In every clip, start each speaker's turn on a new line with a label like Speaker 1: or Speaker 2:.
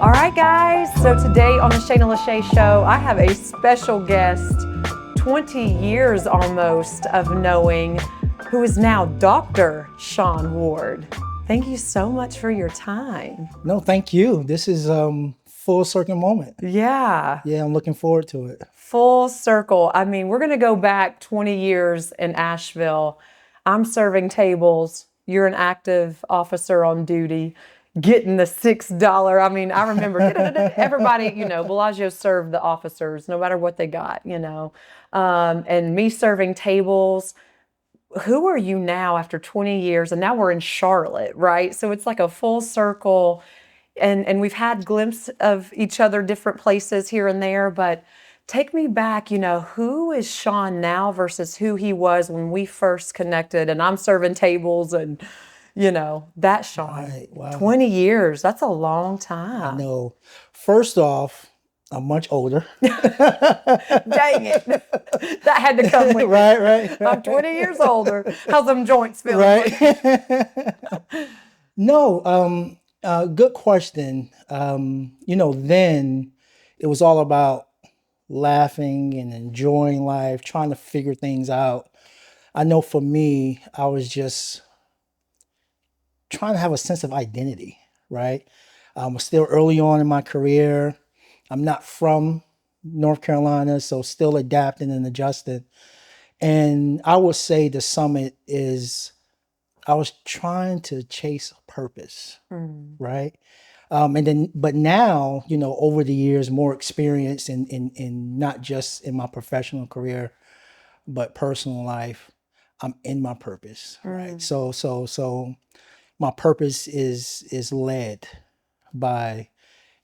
Speaker 1: All right, guys. So today on the Shayna Lachey Show, I have a special guest, 20 years almost of knowing, who is now Dr. Shaun Ward. Thank you so much for your time.
Speaker 2: No, thank you. This is full circle moment.
Speaker 1: Yeah.
Speaker 2: Yeah, I'm looking forward to it.
Speaker 1: Full circle. I mean, we're going to go back 20 years in Asheville. I'm serving tables. You're an active officer on duty, getting the $6. I mean, I remember everybody, Bellagio served the officers no matter what they got, and me serving tables. Who are you now after 20 years? And now we're in Charlotte, right? So it's like a full circle. And we've had glimpses of each other different places here and there, but take me back, who is Shaun now versus who he was when we first connected and I'm serving tables and, that Shaun.
Speaker 2: Right, wow.
Speaker 1: 20 years, that's a long time.
Speaker 2: No, first off, I'm much older.
Speaker 1: Dang it. That had to come with
Speaker 2: Right.
Speaker 1: I'm 20 years older. How's them joints feeling?
Speaker 2: Right. No, good question. Then it was all about laughing and enjoying life, trying to figure things out. I know for me, I was just trying to have a sense of identity, right? I'm still early on in my career. I'm not from North Carolina, so still adapting and adjusting. And I would say the summit is I was trying to chase a purpose, right? But now, over the years, more experience in not just in my professional career, but personal life, I'm in my purpose, right? So my purpose is led by,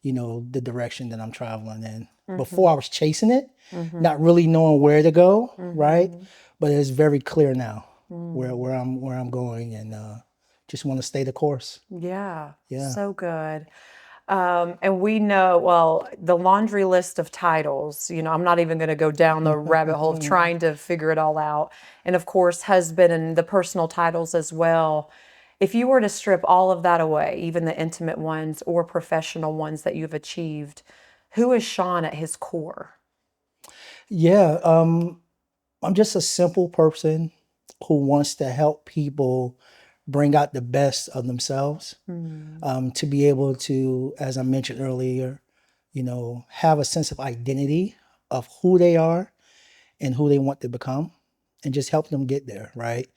Speaker 2: the direction that I'm traveling in. Before I was chasing it, not really knowing where to go, right? But it's very clear now where I'm going, and just want to stay the course.
Speaker 1: Yeah.
Speaker 2: Yeah.
Speaker 1: So good. And we know, well, the laundry list of titles, I'm not even going to go down the rabbit hole of trying to figure it all out. And of course, husband and the personal titles as well. If you were to strip all of that away, even the intimate ones or professional ones that you've achieved, who is Shaun at his core?
Speaker 2: Yeah, I'm just a simple person who wants to help people bring out the best of themselves, to be able to, as I mentioned earlier, have a sense of identity of who they are and who they want to become, and just help them get there, right?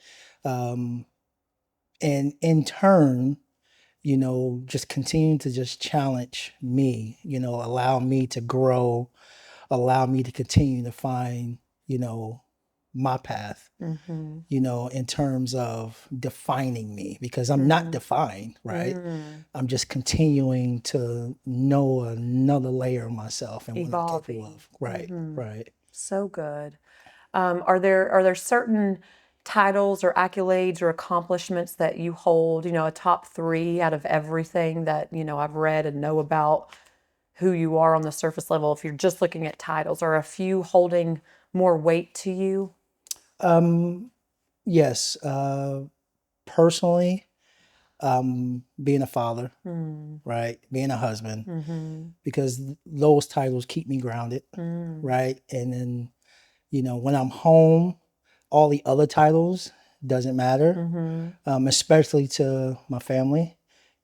Speaker 2: And in turn, just continue to just challenge me, allow me to grow, allow me to continue to find, my path, in terms of defining me, because I'm not defined, right? I'm just continuing to know another layer of myself and want to get to love. Right, right.
Speaker 1: So good. Are there certain titles or accolades or accomplishments that you hold, a top 3 out of everything that, I've read and know about who you are on the surface level, if you're just looking at titles, are a few holding more weight to you?
Speaker 2: Yes. Personally, being a father, right? Being a husband, because those titles keep me grounded, right? And then, when I'm home, all the other titles doesn't matter, especially to my family.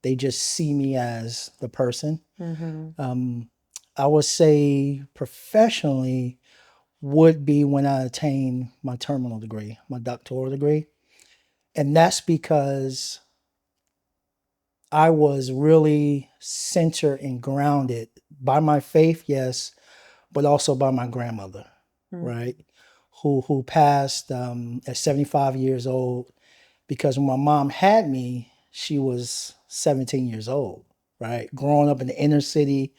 Speaker 2: They just see me as the person. I would say professionally would be when I attained my terminal degree, my doctoral degree. And that's because I was really centered and grounded by my faith, yes, but also by my grandmother, right? Who passed at 75 years old, because when my mom had me, she was 17 years old, right? Growing up in the inner city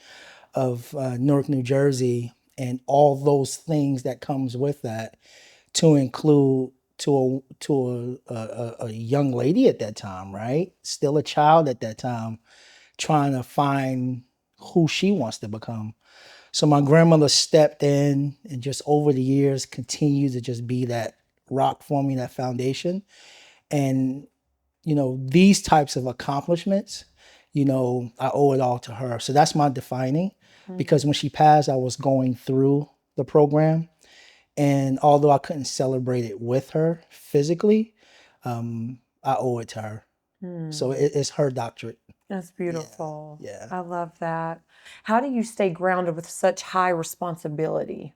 Speaker 2: of Newark, New Jersey, and all those things that comes with that, to include to a young lady at that time, right? Still a child at that time, trying to find who she wants to become. So my grandmother stepped in and just over the years continued to just be that rock for me, that foundation. And, these types of accomplishments I owe it all to her. So that's my defining, because when she passed, I was going through the program. And although I couldn't celebrate it with her physically, I owe it to her. So it's her doctorate.
Speaker 1: That's beautiful.
Speaker 2: Yeah.
Speaker 1: I love that. How do you stay grounded with such high responsibility?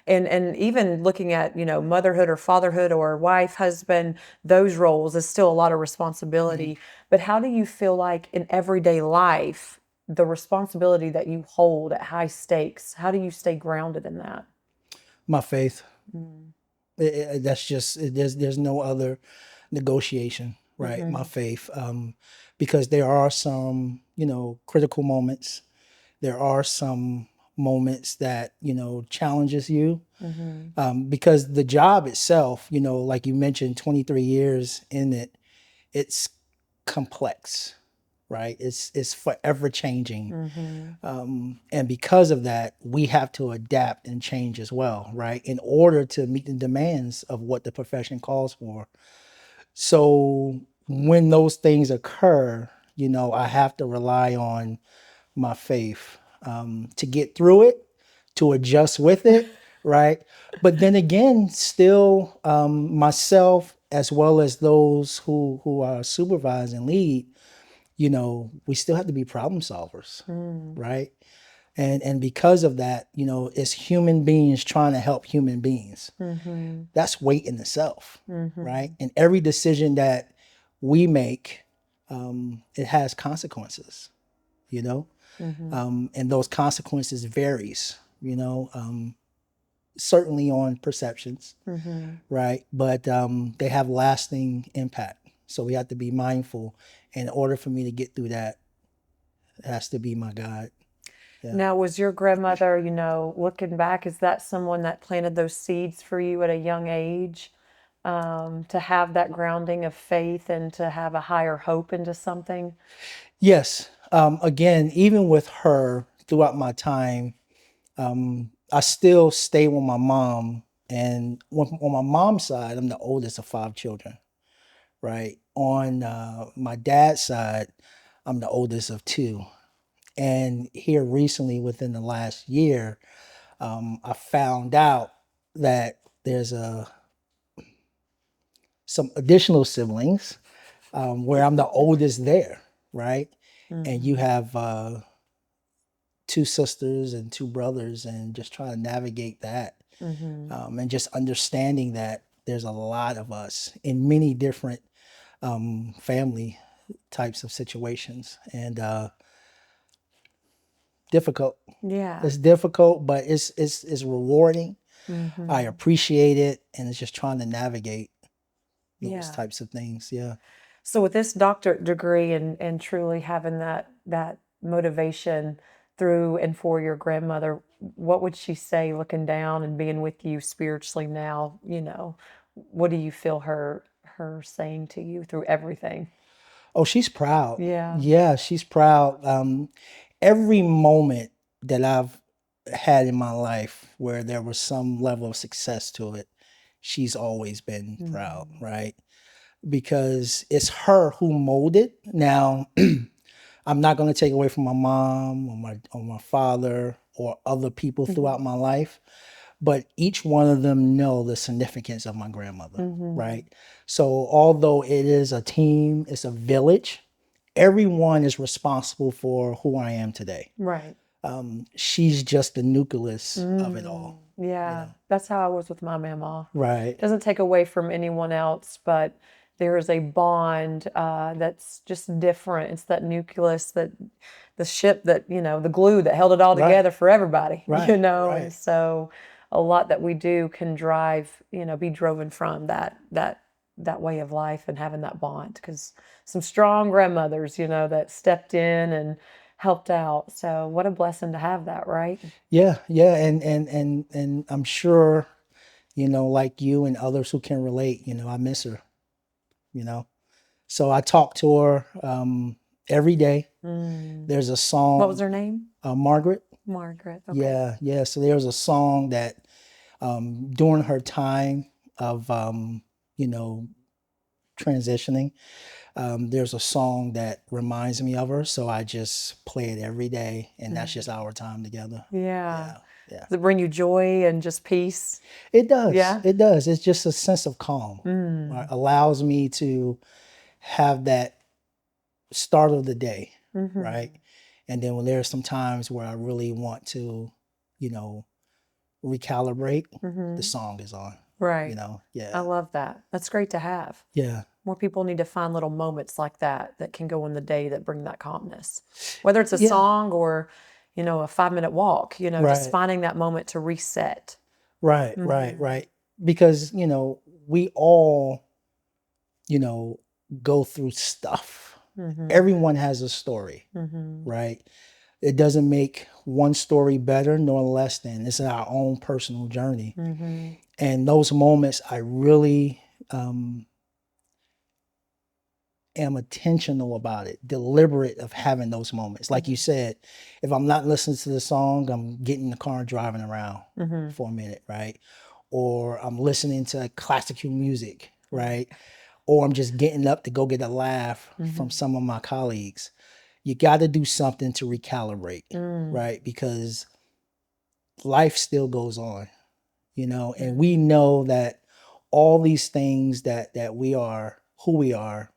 Speaker 1: And even looking at, motherhood or fatherhood or wife, husband, those roles is still a lot of responsibility. But how do you feel like in everyday life, the responsibility that you hold at high stakes, how do you stay grounded in that?
Speaker 2: My faith. That's just there's no other negotiation, right? My faith, because there are some critical moments. There are some moments that challenges you, because the job itself, like you mentioned, 23 years in it, it's complex, right? It's forever changing. And because of that, we have to adapt and change as well, right? In order to meet the demands of what the profession calls for. So when those things occur, I have to rely on my faith, to get through it, to adjust with it, right? But then again, still, myself as well as those who are supervise and lead, we still have to be problem solvers, right? And because of that, it's human beings trying to help human beings. That's weight in itself, right? And every decision that we make, it has consequences, you know? And those consequences varies, certainly on perceptions, right? But they have lasting impact. So we have to be mindful. In order for me to get through that, it has to be my God.
Speaker 1: Now, was your grandmother, looking back, is that someone that planted those seeds for you at a young age, to have that grounding of faith and to have a higher hope into something?
Speaker 2: Yes. Again, even with her throughout my time, I still stay with my mom. And on my mom's side, I'm the oldest of 5 children, right? On my dad's side, I'm the oldest of 2. And here recently, within the last year, I found out that there's some additional siblings, where I'm the oldest there, right? And you have 2 sisters and 2 brothers, and just trying to navigate that, and just understanding that there's a lot of us in many different family types of situations, and difficult.
Speaker 1: Yeah.
Speaker 2: It's difficult, but it's rewarding. I appreciate it, and it's just trying to navigate those
Speaker 1: Yeah.
Speaker 2: types of things. Yeah.
Speaker 1: So with this doctorate degree and truly having that motivation through and for your grandmother, what would she say looking down and being with you spiritually now, what do you feel her saying to you through everything?
Speaker 2: Oh, she's proud.
Speaker 1: Yeah.
Speaker 2: Yeah, she's proud. Every moment that I've had in my life where there was some level of success to it, she's always been proud, right? Because it's her who molded. Now, I'm not going to take away from my mom or my father or other people throughout my life, but each one of them know the significance of my grandmother, right? So although it is a team, it's a village, everyone is responsible for who I am today.
Speaker 1: Right.
Speaker 2: She's just the nucleus of it all.
Speaker 1: Yeah. That's how I was with my mama.
Speaker 2: Right.
Speaker 1: Doesn't take away from anyone else, but there is a bond that's just different. It's that nucleus, that the ship that, the glue that held it all
Speaker 2: Right.
Speaker 1: together for everybody,
Speaker 2: Right.
Speaker 1: And
Speaker 2: Right.
Speaker 1: so a lot that we do can drive, be driven from that way of life and having that bond, because some strong grandmothers, that stepped in and helped out. So what a blessing to have that, right?
Speaker 2: Yeah. Yeah. And I'm sure, like you and others who can relate, I miss her, you know. So I talk to her every day. There's a
Speaker 1: What
Speaker 2: song,
Speaker 1: was her name?
Speaker 2: Margaret.
Speaker 1: Margaret. Okay.
Speaker 2: Yeah, yeah. So there's a song that during her time of you know transitioning, there's a song that reminds me of her, so I just play it every day, and that's just our time together.
Speaker 1: Yeah.
Speaker 2: Yeah.
Speaker 1: Does it bring you joy and just peace?
Speaker 2: It does.
Speaker 1: Yeah.
Speaker 2: It does. It's just a sense of calm. Right? Allows me to have that start of the day, right? And then when there's some times where I really want to, you know, recalibrate, the song is on.
Speaker 1: Right.
Speaker 2: You know,
Speaker 1: I
Speaker 2: yeah,
Speaker 1: love that. That's great to have.
Speaker 2: yeah,
Speaker 1: More people need to find little moments like that that can go in the day that bring that calmness. Whether it's a
Speaker 2: yeah,
Speaker 1: song or, a 5-minute walk, just
Speaker 2: right,
Speaker 1: finding that moment to reset.
Speaker 2: right, right. Because, we all, go through stuff. Everyone has a story, right? It doesn't make one story better nor less than. It's our own personal journey. And those moments, I really am intentional about it, deliberate of having those moments. Like you said, if I'm not listening to the song, I'm getting in the car and driving around for a minute, right? Or I'm listening to classical music, right? Or I'm just getting up to go get a laugh from some of my colleagues. You got to do something to recalibrate, right? Because life still goes on, and we know that all these things that we are who we are,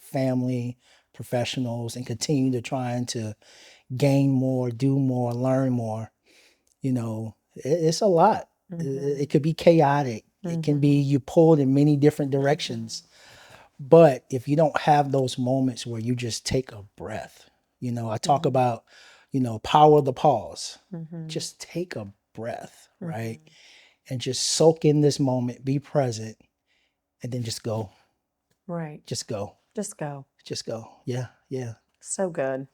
Speaker 2: family, professionals, and continue to trying to gain more, do more, learn more, it's a lot. It could be chaotic. It can be you pulled in many different directions. But if you don't have those moments where you just take a breath, I talk about, power of the pause. Just take a breath, right? And just soak in this moment, be present, and then just go.
Speaker 1: Right.
Speaker 2: Just go.
Speaker 1: Just go.
Speaker 2: Just go. Yeah. Yeah.
Speaker 1: So good.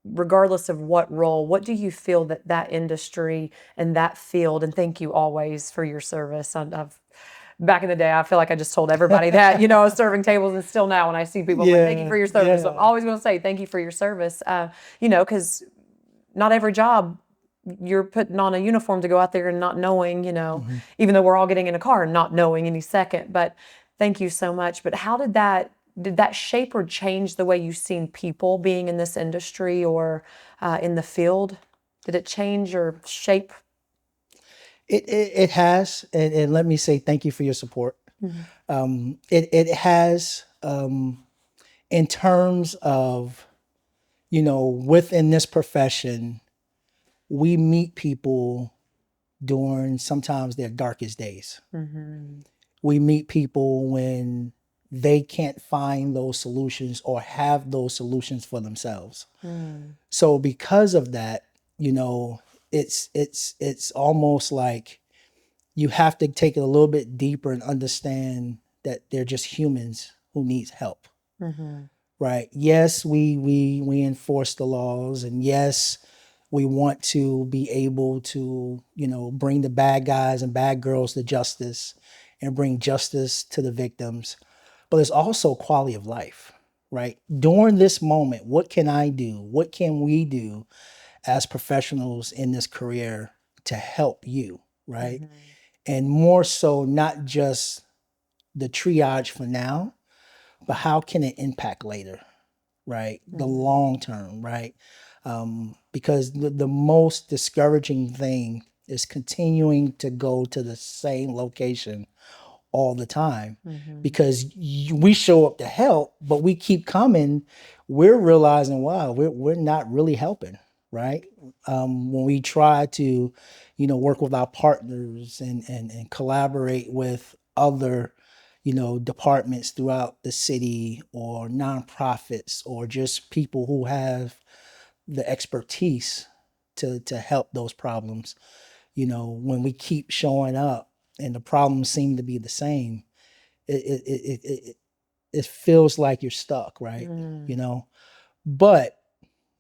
Speaker 1: Regardless of what role, what do you feel that industry and that field, and thank you always for your service. Back in the day, I feel like I just told everybody that, I was serving tables, and still now when I see people, I'm like, thank you for your service. So I'm always going to say thank you for your service, because not every job you're putting on a uniform to go out there and not knowing, even though we're all getting in a car and not knowing any second. But thank you so much. But how did that shape or change the way you've seen people being in this industry or in the field? Did it change or shape?
Speaker 2: It has, and let me say thank you for your support. It has, in terms of, within this profession, we meet people during sometimes their darkest days. We meet people when they can't find those solutions or have those solutions for themselves. So because of that, it's almost like you have to take it a little bit deeper and understand that they're just humans who needs help. Right? Yes, we enforce the laws, and yes, we want to be able to, bring the bad guys and bad girls to justice and bring justice to the victims. But there's also quality of life, right? During this moment, what can I do? What can we do as professionals in this career to help you, right? And more so, not just the triage for now, but how can it impact later, right? The long term, right? Because the most discouraging thing is continuing to go to the same location all the time, because we show up to help, but we keep coming. We're realizing, wow, we're not really helping, right? When we try to, work with our partners and collaborate with other, departments throughout the city, or nonprofits, or just people who have the expertise to help those problems. When we keep showing up and the problems seem to be the same, it feels like you're stuck, right? But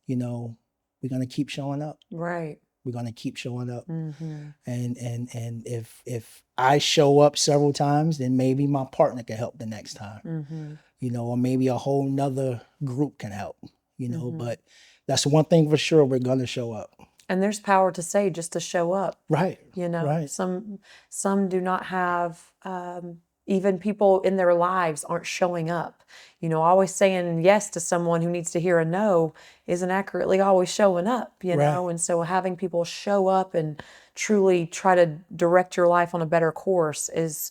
Speaker 2: we're gonna keep showing up.
Speaker 1: Right.
Speaker 2: We're gonna keep showing up. And if I show up several times, then maybe my partner can help the next time. Or maybe a whole nother group can help. But that's one thing for sure, we're gonna show up.
Speaker 1: And there's power to say just to show up.
Speaker 2: Right.
Speaker 1: Right. Some do not have even people in their lives aren't showing up. Always saying yes to someone who needs to hear a no isn't accurately always showing up,
Speaker 2: Right.
Speaker 1: And so having people show up and truly try to direct your life on a better course is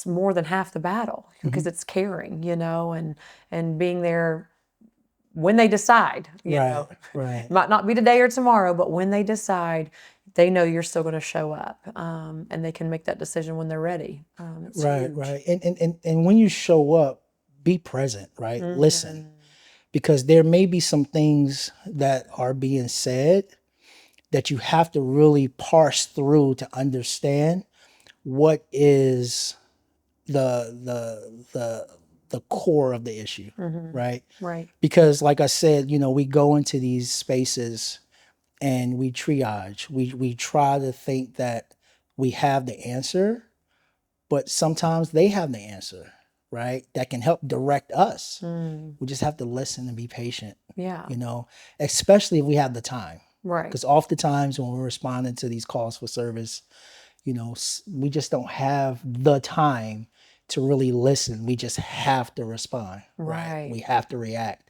Speaker 1: more than half the battle, because it's caring, and being there when they decide,
Speaker 2: Right. Right.
Speaker 1: It might not be today or tomorrow, but when they decide, they know you're still going to show up, and they can make that decision when they're ready. It's
Speaker 2: Right.
Speaker 1: huge.
Speaker 2: Right. And when you show up, be present, right? Listen, because there may be some things that are being said that you have to really parse through to understand what is the core of the issue, right?
Speaker 1: Right.
Speaker 2: Because like I said, we go into these spaces and we triage. We try to think that we have the answer, but sometimes they have the answer, right? That can help direct us. We just have to listen and be patient,
Speaker 1: Yeah.
Speaker 2: especially if we have the time.
Speaker 1: Right.
Speaker 2: Because oftentimes when we're responding to these calls for service, we just don't have the time to really listen. We just have to respond, right? We
Speaker 1: Right.
Speaker 2: have to react.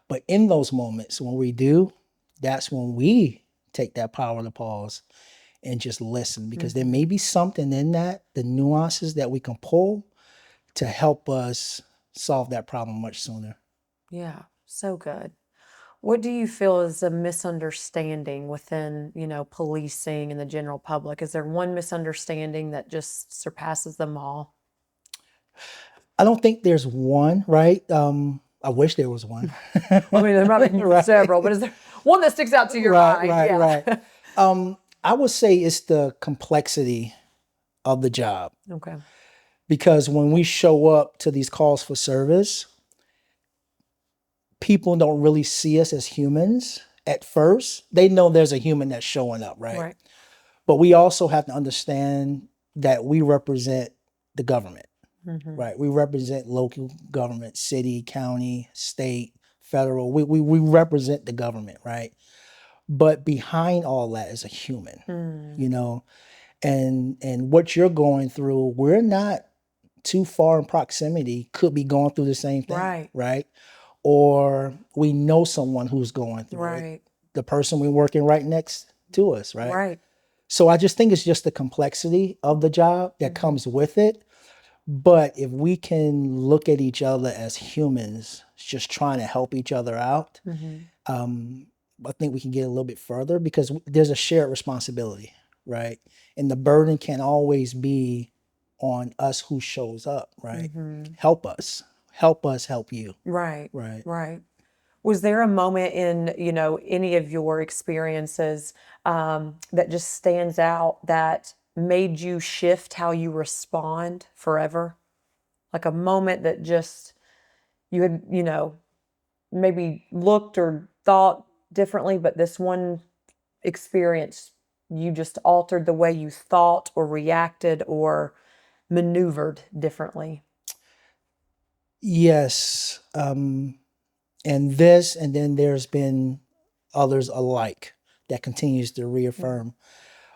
Speaker 2: But in those moments when we do, that's when we take that power to pause and just listen, because there may be something in that, the nuances that we can pull to help us solve that problem much sooner.
Speaker 1: Yeah. So good. What do you feel is a misunderstanding within, policing and the general public? Is there one misunderstanding that just surpasses them all?
Speaker 2: I don't think there's one, right? I wish there was one.
Speaker 1: I mean, there might be
Speaker 2: Right.
Speaker 1: several, but is there one that sticks out to your
Speaker 2: Right,
Speaker 1: mind?
Speaker 2: right,
Speaker 1: Yeah.
Speaker 2: right. I would say it's the complexity of the job,
Speaker 1: Okay.
Speaker 2: because when we show up to these calls for service, people don't really see us as humans at first. They know there's a human that's showing up, right?
Speaker 1: Right.
Speaker 2: But we also have to understand that we represent the government, right? We represent local government, city, county, state, federal. We represent the government, right? But behind all that is a human, and what you're going through, we're not too far in proximity, could be going through the same thing,
Speaker 1: Right.
Speaker 2: right? Or we know someone who's going through it.
Speaker 1: Right.
Speaker 2: The person we're working right next to us, right?
Speaker 1: Right.
Speaker 2: So I just think it's just the complexity of the job that comes with it. But if we can look at each other as humans, just trying to help each other out, I think we can get a little bit further, because there's a shared responsibility, right? And the burden can always be on us who shows up, right? Help us. Help us help you.
Speaker 1: Right.
Speaker 2: Right.
Speaker 1: Right. Was there a moment in, any of your experiences that just stands out that made you shift how you respond forever? Like a moment that just you had, maybe looked or thought differently, but this one experience, you just altered the way you thought or reacted or maneuvered differently.
Speaker 2: Yes. And then there's been others alike that continues to reaffirm.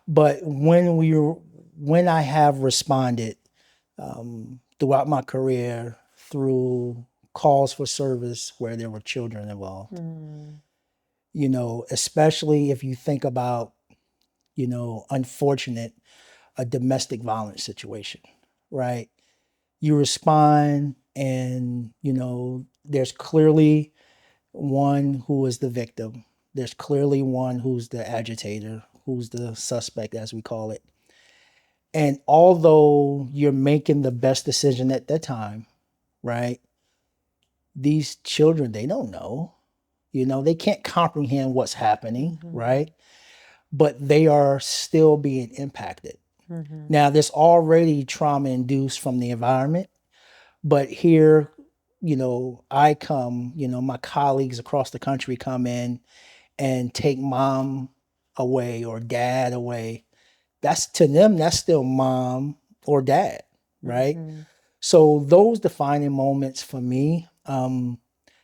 Speaker 2: But when I have responded throughout my career through calls for service where there were children involved, especially if you think about, unfortunate, a domestic violence situation, right? You respond and, there's clearly one who is the victim. There's clearly one who's the agitator, who's the suspect, as we call it. And although you're making the best decision at that time, right? These children, they don't know. They can't comprehend what's happening, right? But they are still being impacted. Now, there's already trauma induced from the environment, but here, I come, my colleagues across the country come in and take mom away or dad away. That's, to them, that's still mom or dad, right? So those defining moments for me,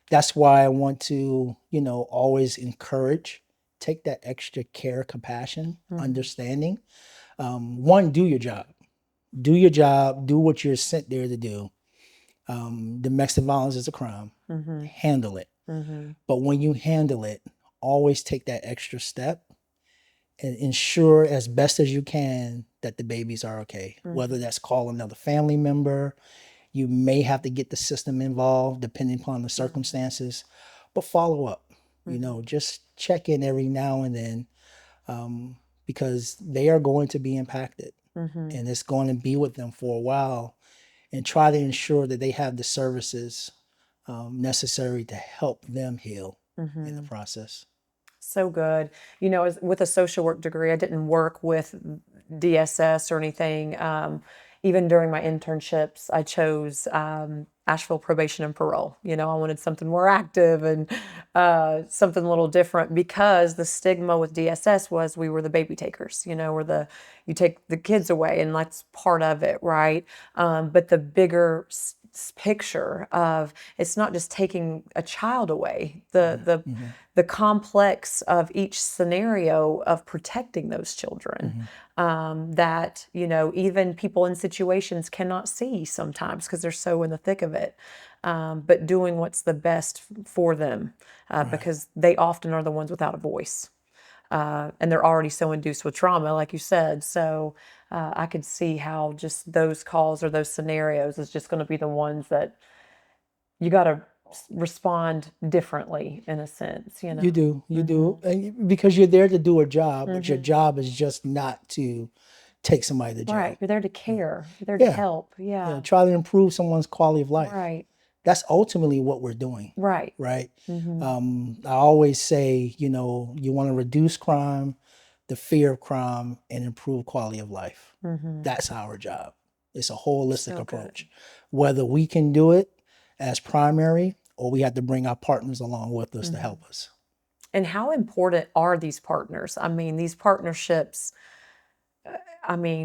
Speaker 2: that's why I want to, always encourage, take that extra care, compassion, understanding. One, do your job, Do your job, do what you're sent there to do. Domestic violence is a crime. Handle it. But when you handle it, always take that extra step and ensure as best as you can that the babies are okay. Whether that's call another family member, you may have to get the system involved depending upon the circumstances, but follow up. Just check in every now and then, because they are going to be impacted and it's going to be with them for a while, and try to ensure that they have the services necessary to help them heal in the process.
Speaker 1: So good. With a social work degree, I didn't work with DSS or anything. Even during my internships, I chose Asheville Probation and Parole. I wanted something more active and something a little different, because the stigma with DSS was we were the baby takers. You take the kids away, and that's part of it, right? But the bigger picture of, it's not just taking a child away, the complex of each scenario of protecting those children, that even people in situations cannot see sometimes because they're so in the thick of it, but doing what's the best for them, because they often are the ones without a voice. And they're already so induced with trauma, like you said. So I could see how just those calls or those scenarios is just going to be the ones that you got to respond differently, in a sense.
Speaker 2: You do, and because you're there to do a job, but your job is just not to take somebody to jail.
Speaker 1: Right. You're there to care. You're there to help. Yeah.
Speaker 2: Try to improve someone's quality of life.
Speaker 1: Right.
Speaker 2: That's ultimately what we're doing.
Speaker 1: Right.
Speaker 2: Right. I always say, you want to reduce crime, the fear of crime, and improve quality of life. That's our job. It's a holistic approach. Whether we can do it as primary, or we have to bring our partners along with us to help us.
Speaker 1: And how important are these partners? I mean, these partnerships,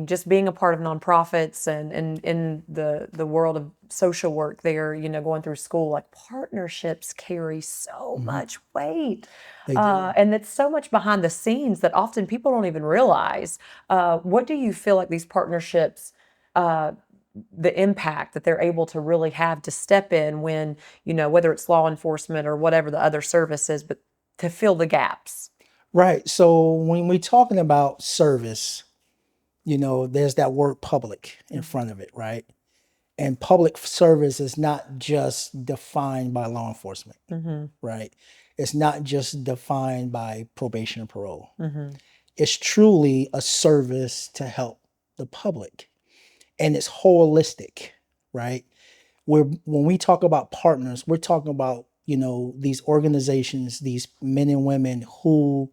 Speaker 1: just being a part of nonprofits and in the world of social work there, going through school, like, partnerships carry so much weight. And it's so much behind the scenes that often people don't even realize. What do you feel like these partnerships, the impact that they're able to really have to step in when, whether it's law enforcement or whatever the other services, but to fill the gaps?
Speaker 2: Right. So when we're talking about service, there's that word public in front of it, right? And public service is not just defined by law enforcement, right? It's not just defined by probation and parole. It's truly a service to help the public. And it's holistic, right? When we talk about partners, we're talking about, these organizations, these men and women who,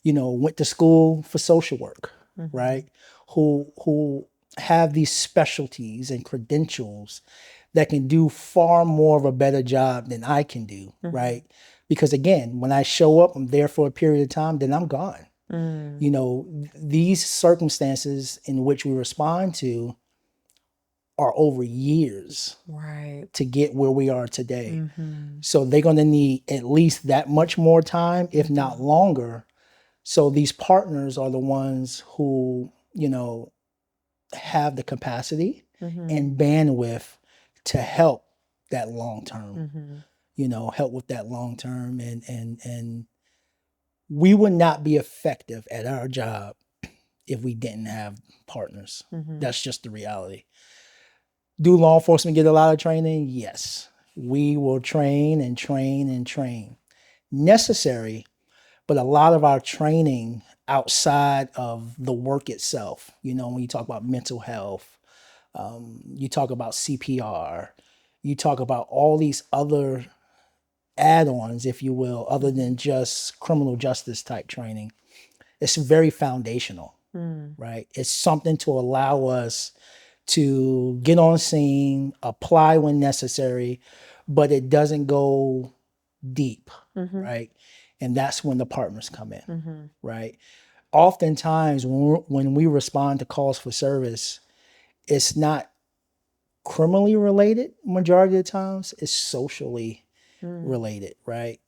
Speaker 2: went to school for social work, right? Who have these specialties and credentials that can do far more of a better job than I can do, right? Because again, when I show up, I'm there for a period of time, then I'm gone. These circumstances in which we respond to are over years,
Speaker 1: right,
Speaker 2: to get where we are today. So they're going to need at least that much more time, if not longer. So these partners are the ones who, have the capacity and bandwidth to help that long term, help with that long term. And we would not be effective at our job if we didn't have partners. That's just the reality. Do law enforcement get a lot of training? Yes. We will train and train and train. Necessary, but a lot of our training outside of the work itself, when you talk about mental health, you talk about CPR, you talk about all these other add-ons, if you will, other than just criminal justice type training. It's very foundational, right? It's something to allow us to get on scene, apply when necessary, but it doesn't go deep, right? And that's when the partners come in, right? Oftentimes, when we respond to calls for service, it's not criminally related. Majority of the times, it's socially related, right?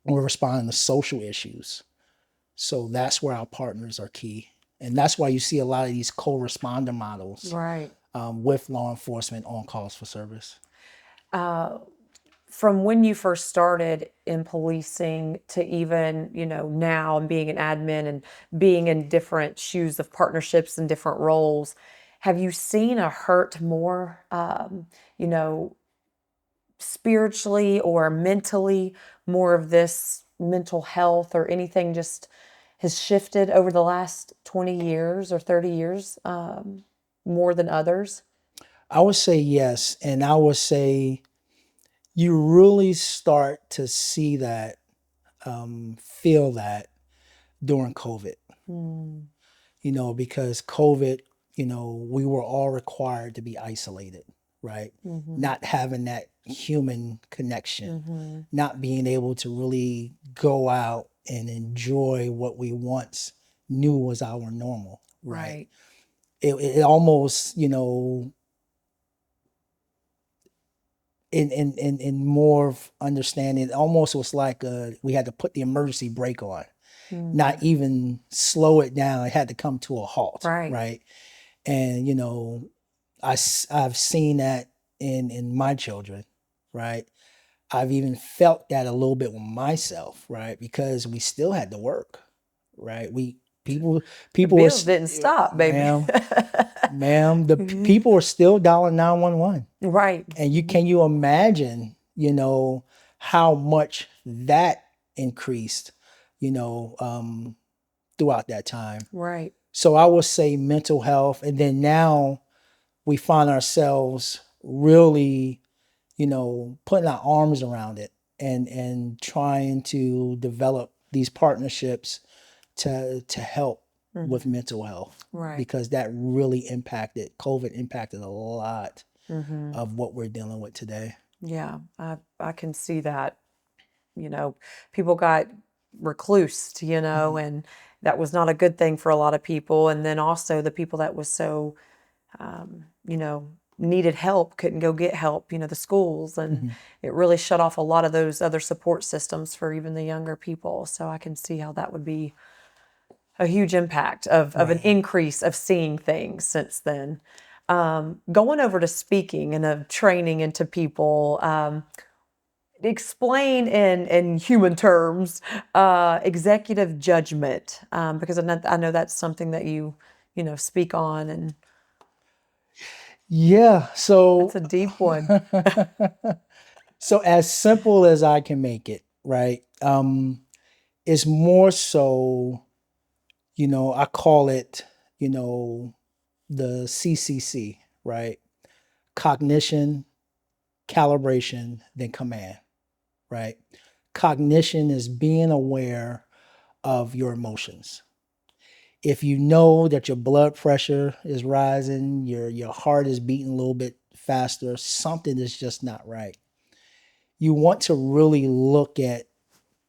Speaker 2: We're responding to social issues. So that's where our partners are key. And that's why you see a lot of these co-responder models
Speaker 1: Right.
Speaker 2: with law enforcement on calls for service.
Speaker 1: From when you first started in policing to even, now and being an admin and being in different shoes of partnerships and different roles, have you seen a hurt more, you know, spiritually or mentally, more of this mental health or anything just has shifted over the last 20 years or 30 years, more than others?
Speaker 2: I would say yes. And I would say you really start to see that, feel that during COVID, because COVID, we were all required to be isolated, right? Not having that human connection, not being able to really go out and enjoy what we once knew was our normal, right?
Speaker 1: Right.
Speaker 2: It almost, in more of understanding, it almost was like we had to put the emergency brake on, not even slow it down. It had to come to a halt,
Speaker 1: Right.
Speaker 2: right? And I've seen that in my children, right? I've even felt that a little bit with myself, right? Because we still had to work, right? People were,
Speaker 1: Bills didn't stop, baby.
Speaker 2: ma'am, the people were still dialing 911.
Speaker 1: Right.
Speaker 2: And can you imagine, how much that increased, throughout that time.
Speaker 1: Right.
Speaker 2: So I would say mental health. And then now we find ourselves really, putting our arms around it and trying to develop these partnerships to help with mental health.
Speaker 1: Right.
Speaker 2: Because that really COVID impacted a lot of what we're dealing with today.
Speaker 1: Yeah, I can see that. People got reclused, and that was not a good thing for a lot of people. And then also the people that was so, needed help couldn't go get help, the schools, and it really shut off a lot of those other support systems for even the younger people. So I can see how that would be a huge impact of an increase of seeing things since then. Going over to speaking and of training into people, explain in human terms executive judgment, because I know that's something that you speak on, and
Speaker 2: Yeah. So
Speaker 1: it's a deep one.
Speaker 2: so as simple as I can make it, right? It's more so, I call it, the CCC, right? Cognition, calibration, then command, right? Cognition is being aware of your emotions. If you know that your blood pressure is rising, your heart is beating a little bit faster, something is just not right. You want to really look at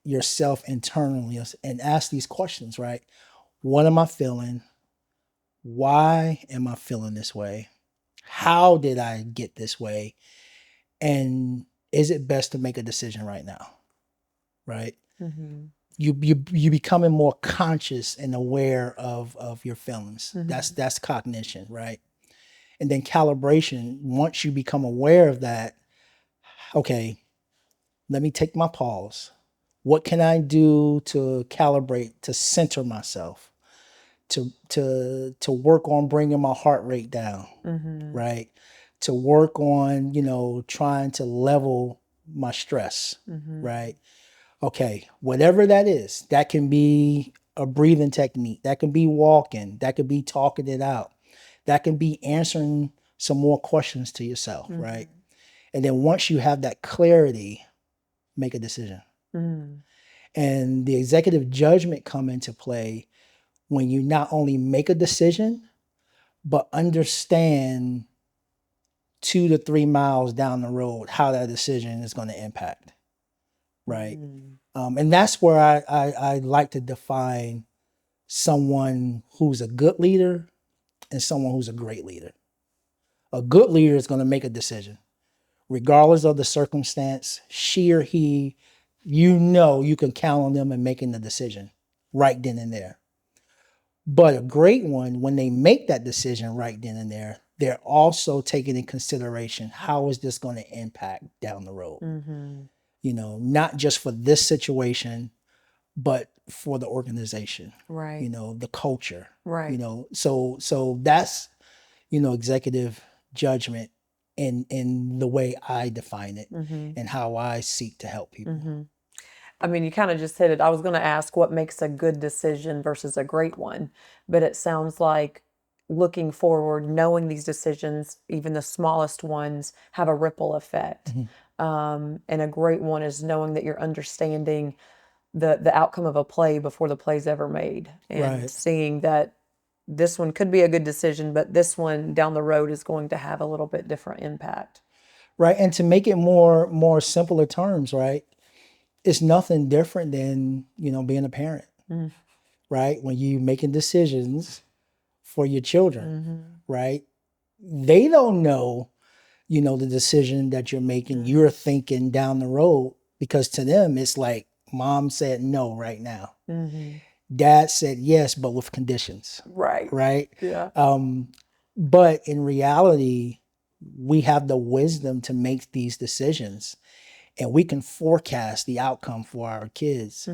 Speaker 2: yourself internally and ask these questions, right? What am I feeling? Why am I feeling this way? How did I get this way? And is it best to make a decision right now? Right? You becoming more conscious and aware of your feelings. That's cognition, right? And then calibration, once you become aware of that, okay, let me take my pause. What can I do to calibrate, to center myself, to work on bringing my heart rate down, right? To work on, trying to level my stress, right? Okay, whatever that is, that can be a breathing technique, that can be walking, that could be talking it out, that can be answering some more questions to yourself, right? And then once you have that clarity, make a decision. And the executive judgment come into play when you not only make a decision, but understand 2 to 3 miles down the road how that decision is going to impact, right? And that's where I like to define someone who's a good leader and someone who's a great leader. A good leader is going to make a decision, regardless of the circumstance. She or he, you can count on them in making the decision right then and there. But a great one, when they make that decision right then and there, they're also taking in consideration, how is this going to impact down the road? You know, not just for this situation, but for the organization,
Speaker 1: Right.
Speaker 2: you know, the culture,
Speaker 1: Right.
Speaker 2: you know. So that's, you know, executive judgment in the way I define it and how I seek to help people.
Speaker 1: I mean, you kind of just hit it. I was going to ask what makes a good decision versus a great one, but it sounds like looking forward, knowing these decisions, even the smallest ones, have a ripple effect. And a great one is knowing that you're understanding the outcome of a play before the play's ever made, and
Speaker 2: Right.
Speaker 1: seeing that this one could be a good decision, but this one down the road is going to have a little bit different impact.
Speaker 2: Right. And to make it more simpler terms, right? It's nothing different than, you know, being a parent, right? When you making decisions for your children, right? They don't know, you know, the decision that you're making, you're thinking down the road, because to them it's like, mom said no right now. Dad said yes, but with conditions,
Speaker 1: Right.
Speaker 2: right?
Speaker 1: Yeah.
Speaker 2: But in reality, we have the wisdom to make these decisions, and we can forecast the outcome for our kids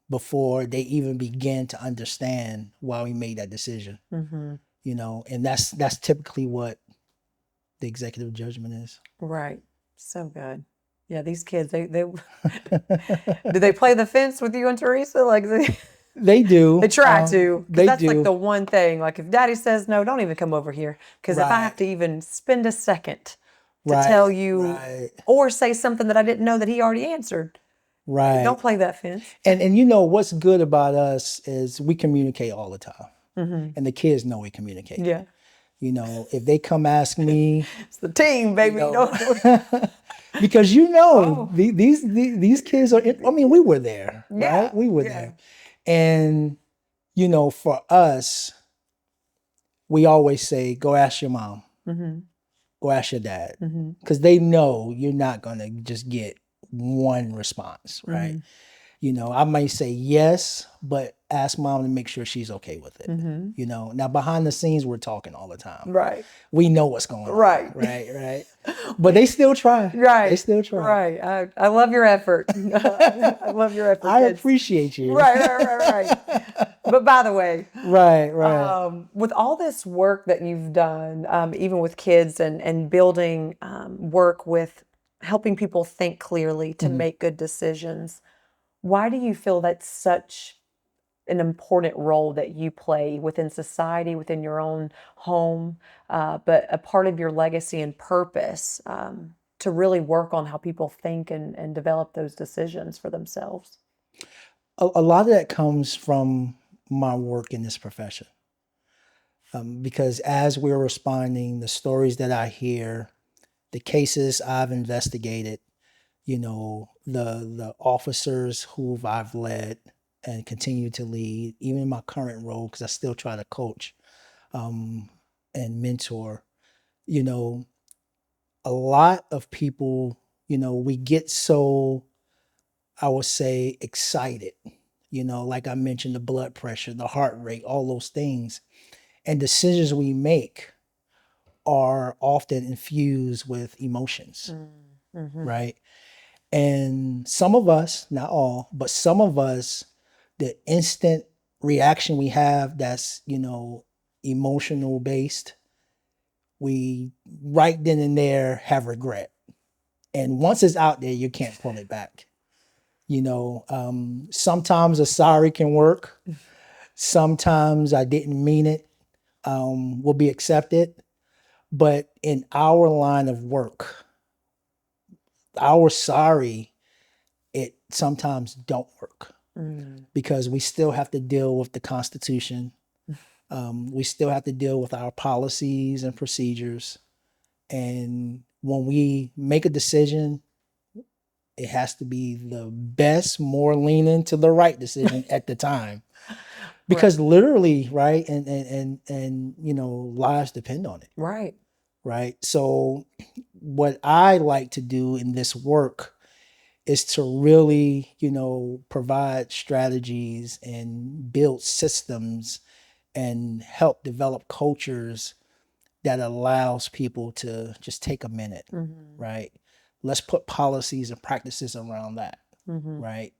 Speaker 2: before they even begin to understand why we made that decision. You know, and that's typically what the executive judgment is.
Speaker 1: Right. So good. Yeah, these kids, they do they play the fence with you and Teresa? Like
Speaker 2: They do.
Speaker 1: they try to, because
Speaker 2: They
Speaker 1: that's like
Speaker 2: do.
Speaker 1: the one thing. Like if Daddy says no, don't even come over here. Because if I have
Speaker 2: Right.
Speaker 1: to even spend a second to
Speaker 2: Right.
Speaker 1: tell you
Speaker 2: Right.
Speaker 1: or say something that I didn't know that he already answered,
Speaker 2: Right.
Speaker 1: don't play that fence.
Speaker 2: And you know what's good about us is we communicate all the time. And the kids know we communicate.
Speaker 1: Yeah,
Speaker 2: You know, if they come ask me,
Speaker 1: it's the team, baby.
Speaker 2: you
Speaker 1: You
Speaker 2: know,
Speaker 1: know?
Speaker 2: because you know
Speaker 1: Oh.
Speaker 2: these kids are. I mean, we were there,
Speaker 1: Yeah,
Speaker 2: right? We were
Speaker 1: yeah.
Speaker 2: there, and you know, for us, we always say, "Go ask your mom, go ask your dad," because they know you're not gonna just get one response, right? You know, I might say yes, but ask mom to make sure she's okay with it. You know, now behind the scenes, we're talking all the time.
Speaker 1: Right.
Speaker 2: We know what's going on.
Speaker 1: Right.
Speaker 2: Right. But they still try.
Speaker 1: Right.
Speaker 2: They still try.
Speaker 1: Right. I love your effort. I love your effort.
Speaker 2: I
Speaker 1: kids.
Speaker 2: appreciate you.
Speaker 1: Right. But by the way,
Speaker 2: Right.
Speaker 1: with all this work that you've done, even with kids and building work with helping people think clearly to make good decisions, why do you feel that's such an important role that you play within society, within your own home, but a part of your legacy and purpose to really work on how people think and develop those decisions for themselves?
Speaker 2: A lot of that comes from my work in this profession. Because as we're responding, the stories that I hear, the cases I've investigated, you know, the officers who I've led and continue to lead, even in my current role, because I still try to coach and mentor, you know, a lot of people, you know, we get so, I would say, excited, you know, like I mentioned, the blood pressure, the heart rate, all those things. And decisions we make are often infused with emotions, right? And some of us, not all, but some of us, the instant reaction we have that's, you know, emotional based, we right then and there have regret. And once it's out there, you can't pull it back. You know, sometimes a sorry can work. Sometimes I didn't mean it will be accepted. But in our line of work, our sorry, it sometimes don't work because we still have to deal with the Constitution. We still have to deal with our policies and procedures. And when we make a decision, it has to be the best, more leaning to the right decision at the time. Because literally, right, and you know, lives depend on it.
Speaker 1: Right.
Speaker 2: Right. So what I like to do in this work is to really, provide strategies and build systems and help develop cultures that allows people to just take a minute, right? Let's put policies and practices around that, right?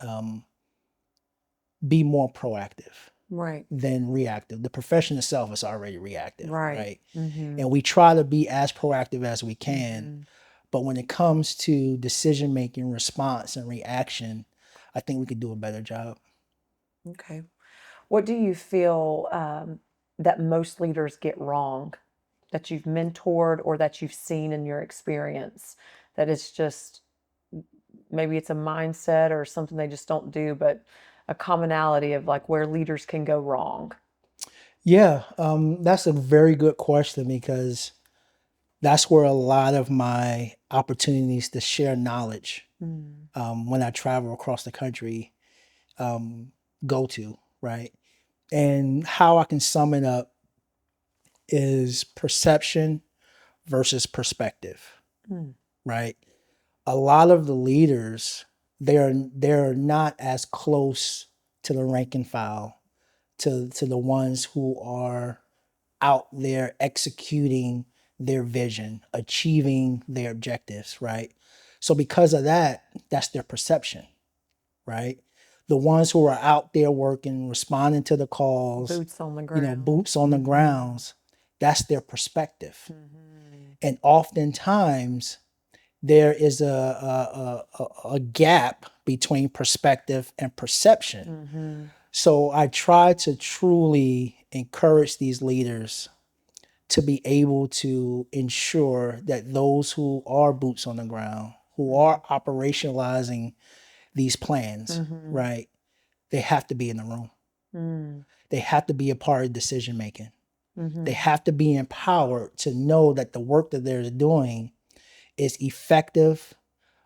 Speaker 2: Be more proactive
Speaker 1: Right.
Speaker 2: than reactive. The profession itself is already reactive,
Speaker 1: Right.
Speaker 2: right? And we try to be as proactive as we can. But when it comes to decision making, response, and reaction, I think we could do a better job.
Speaker 1: Okay. What do you feel that most leaders get wrong, that you've mentored or that you've seen in your experience? That it's just maybe it's a mindset or something they just don't do, but a commonality of like where leaders can go wrong.
Speaker 2: Yeah, that's a very good question because that's where a lot of my opportunities to share knowledge when I travel across the country go to, right? And how I can sum it up is perception versus perspective, right? A lot of the leaders, they're not as close to the rank and file, to the ones who are out there executing their vision, achieving their objectives, right? So because of that, that's their perception, right? The ones who are out there working, responding to the calls,
Speaker 1: Boots on the ground.
Speaker 2: boots on the grounds, that's their perspective. And oftentimes there is a gap between perspective and perception. So I try to truly encourage these leaders to be able to ensure that those who are boots on the ground, who are operationalizing these plans, right, they have to be in the room. They have to be a part of decision making. They have to be empowered to know that the work that they're doing is effective,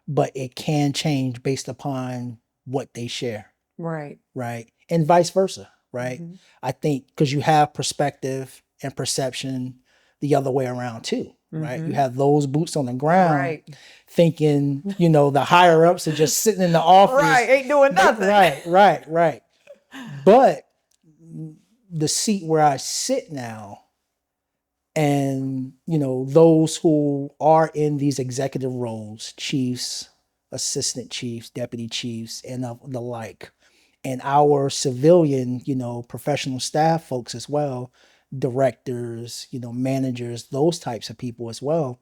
Speaker 2: but it can change based upon what they share.
Speaker 1: Right.
Speaker 2: Right. And vice versa. Right. I think because you have perspective and perception the other way around too. Right. You have those boots on the ground thinking, the higher ups are just sitting in the office.
Speaker 1: Right. Ain't doing nothing.
Speaker 2: Right. But the seat where I sit now, and those who are in these executive roles, chiefs, assistant chiefs, deputy chiefs, and the like, and our civilian, professional staff folks as well, directors, managers, those types of people as well,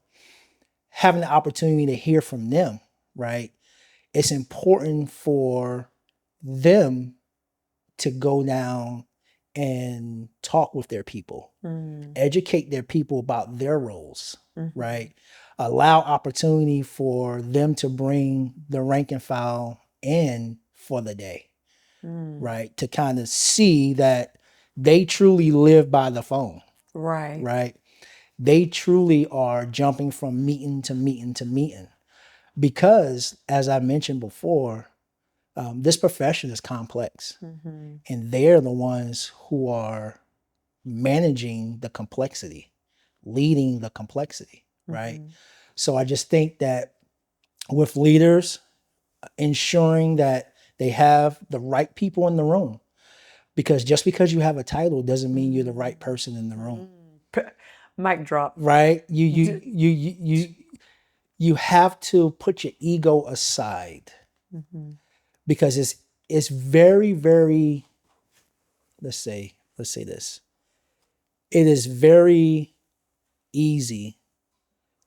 Speaker 2: having the opportunity to hear from them, right? It's important for them to go down and talk with their people, educate their people about their roles, right? Allow opportunity for them to bring the rank and file in for the day, right? To kind of see that they truly live by the phone, right? They truly are jumping from meeting to meeting to meeting because, as I mentioned before, this profession is complex, and they're the ones who are managing the complexity, leading the complexity, right? So I just think that with leaders, ensuring that they have the right people in the room, because just because you have a title doesn't mean you're the right person in the room.
Speaker 1: Mic drop.
Speaker 2: Right? You have to put your ego aside because it's very, very, let's say this. It is very easy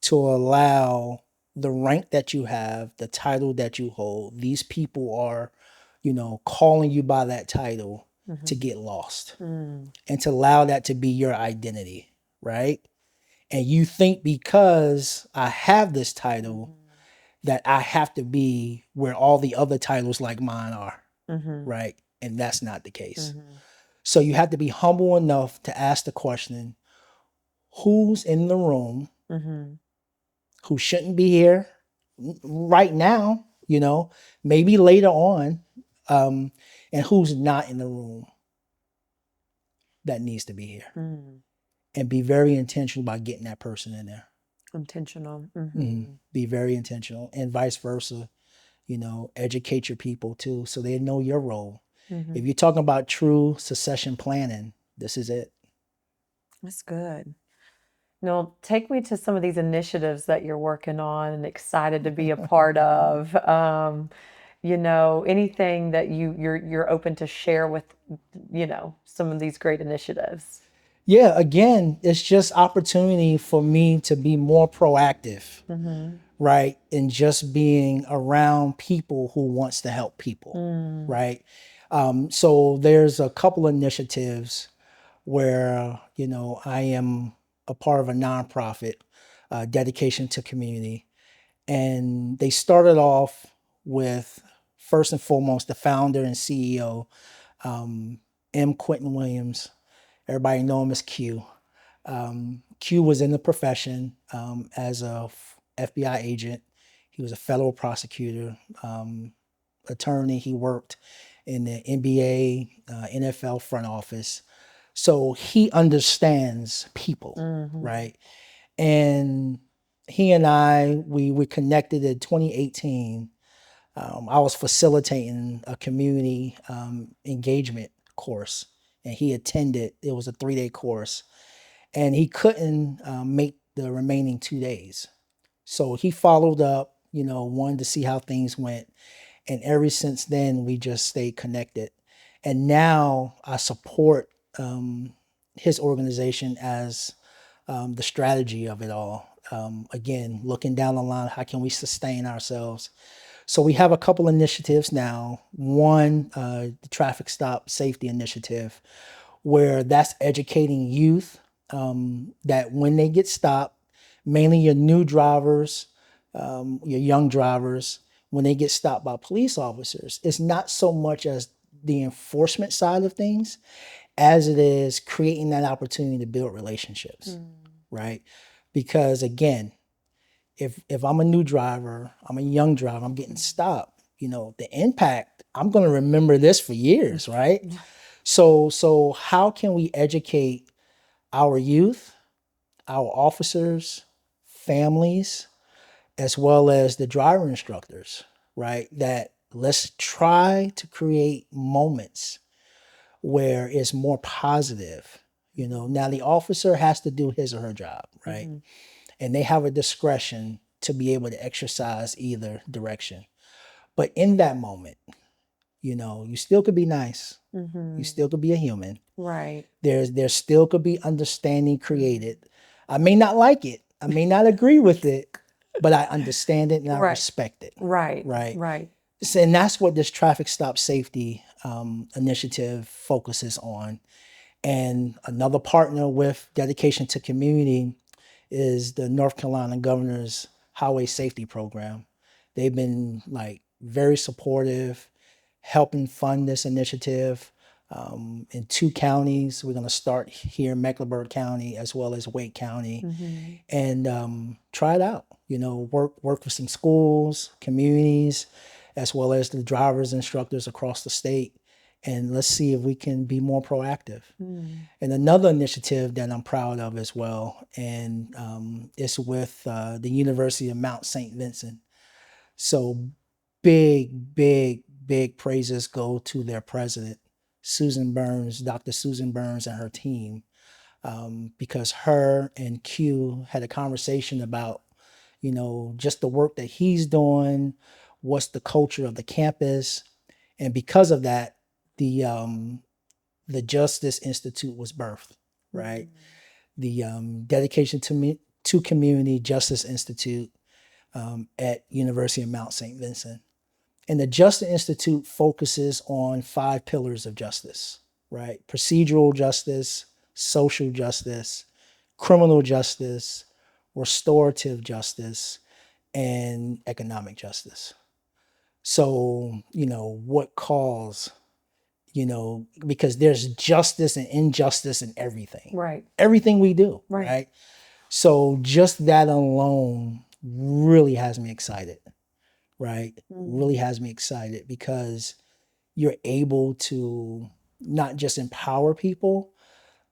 Speaker 2: to allow the rank that you have, the title that you hold, these people are, calling you by that title to get lost and to allow that to be your identity, right? And you think because I have this title that I have to be where all the other titles like mine are, right? And that's not the case. So you have to be humble enough to ask the question, who's in the room who shouldn't be here right now, maybe later on, and who's not in the room that needs to be here. And be very intentional about getting that person in there.
Speaker 1: Intentional.
Speaker 2: Be very intentional, and vice versa. educate your people too, so they know your role.
Speaker 1: Mm-hmm.
Speaker 2: If you're talking about true succession planning, this is it.
Speaker 1: That's good. Now, take me to some of these initiatives that you're working on and excited to be a part of. Anything that you're open to share with, some of these great initiatives.
Speaker 2: Yeah, again, it's just opportunity for me to be more proactive, right? And just being around people who wants to help people, right? So there's a couple initiatives where, I am a part of a nonprofit, dedication to community. And they started off with, first and foremost, the founder and CEO, M. Quentin Williams. Everybody know him as Q. Q was in the profession as a FBI agent. He was a federal prosecutor, attorney. He worked in the NBA, NFL front office. So he understands people, right? And he and we connected in 2018. I was facilitating a community engagement course, and he attended. It was a 3-day course, and he couldn't make the remaining 2 days. So he followed up, wanted to see how things went. And ever since then, we just stayed connected. And now I support his organization as the strategy of it all. Again, looking down the line, how can we sustain ourselves? So we have a couple initiatives now. One, the traffic stop safety initiative, where that's educating youth that when they get stopped, mainly your new drivers, your young drivers, when they get stopped by police officers, it's not so much as the enforcement side of things as it is creating that opportunity to build relationships, right? Because again, if I'm a new driver, I'm a young driver, I'm getting stopped, the impact, I'm going to remember this for years, right? So how can we educate our youth, our officers, families, as well as the driver instructors, right? That let's try to create moments where it's more positive. Now the officer has to do his or her job, right? And they have a discretion to be able to exercise either direction. But in that moment, you still could be nice. You still could be a human.
Speaker 1: Right.
Speaker 2: There still could be understanding created. I may not like it. I may not agree with it, but I understand it and I respect it.
Speaker 1: Right.
Speaker 2: Right.
Speaker 1: Right.
Speaker 2: And that's what this traffic stop safety initiative focuses on. And another partner with dedication to community is the North Carolina Governor's Highway Safety Program. They've been very supportive, helping fund this initiative in 2 counties. We're going to start here in Mecklenburg County as well as Wake County, and try it out. Work with some schools, communities, as well as the drivers, instructors across the state. And let's see if we can be more proactive. And another initiative that I'm proud of as well, and it's with the University of Mount St. Vincent. So big praises go to their president, Susan Burns, Dr. Susan Burns, and her team, because her and Q had a conversation about, just the work that he's doing, what's the culture of the campus. And because of that, the Justice Institute was birthed, right? The dedication to community Justice Institute at University of Mount St. Vincent. And the Justice Institute focuses on 5 pillars of justice, right? Procedural justice, social justice, criminal justice, restorative justice, and economic justice. So, what cause, because there's justice and injustice in everything.
Speaker 1: Right.
Speaker 2: Everything we do, right? So just that alone really has me excited, right? Really has me excited because you're able to not just empower people,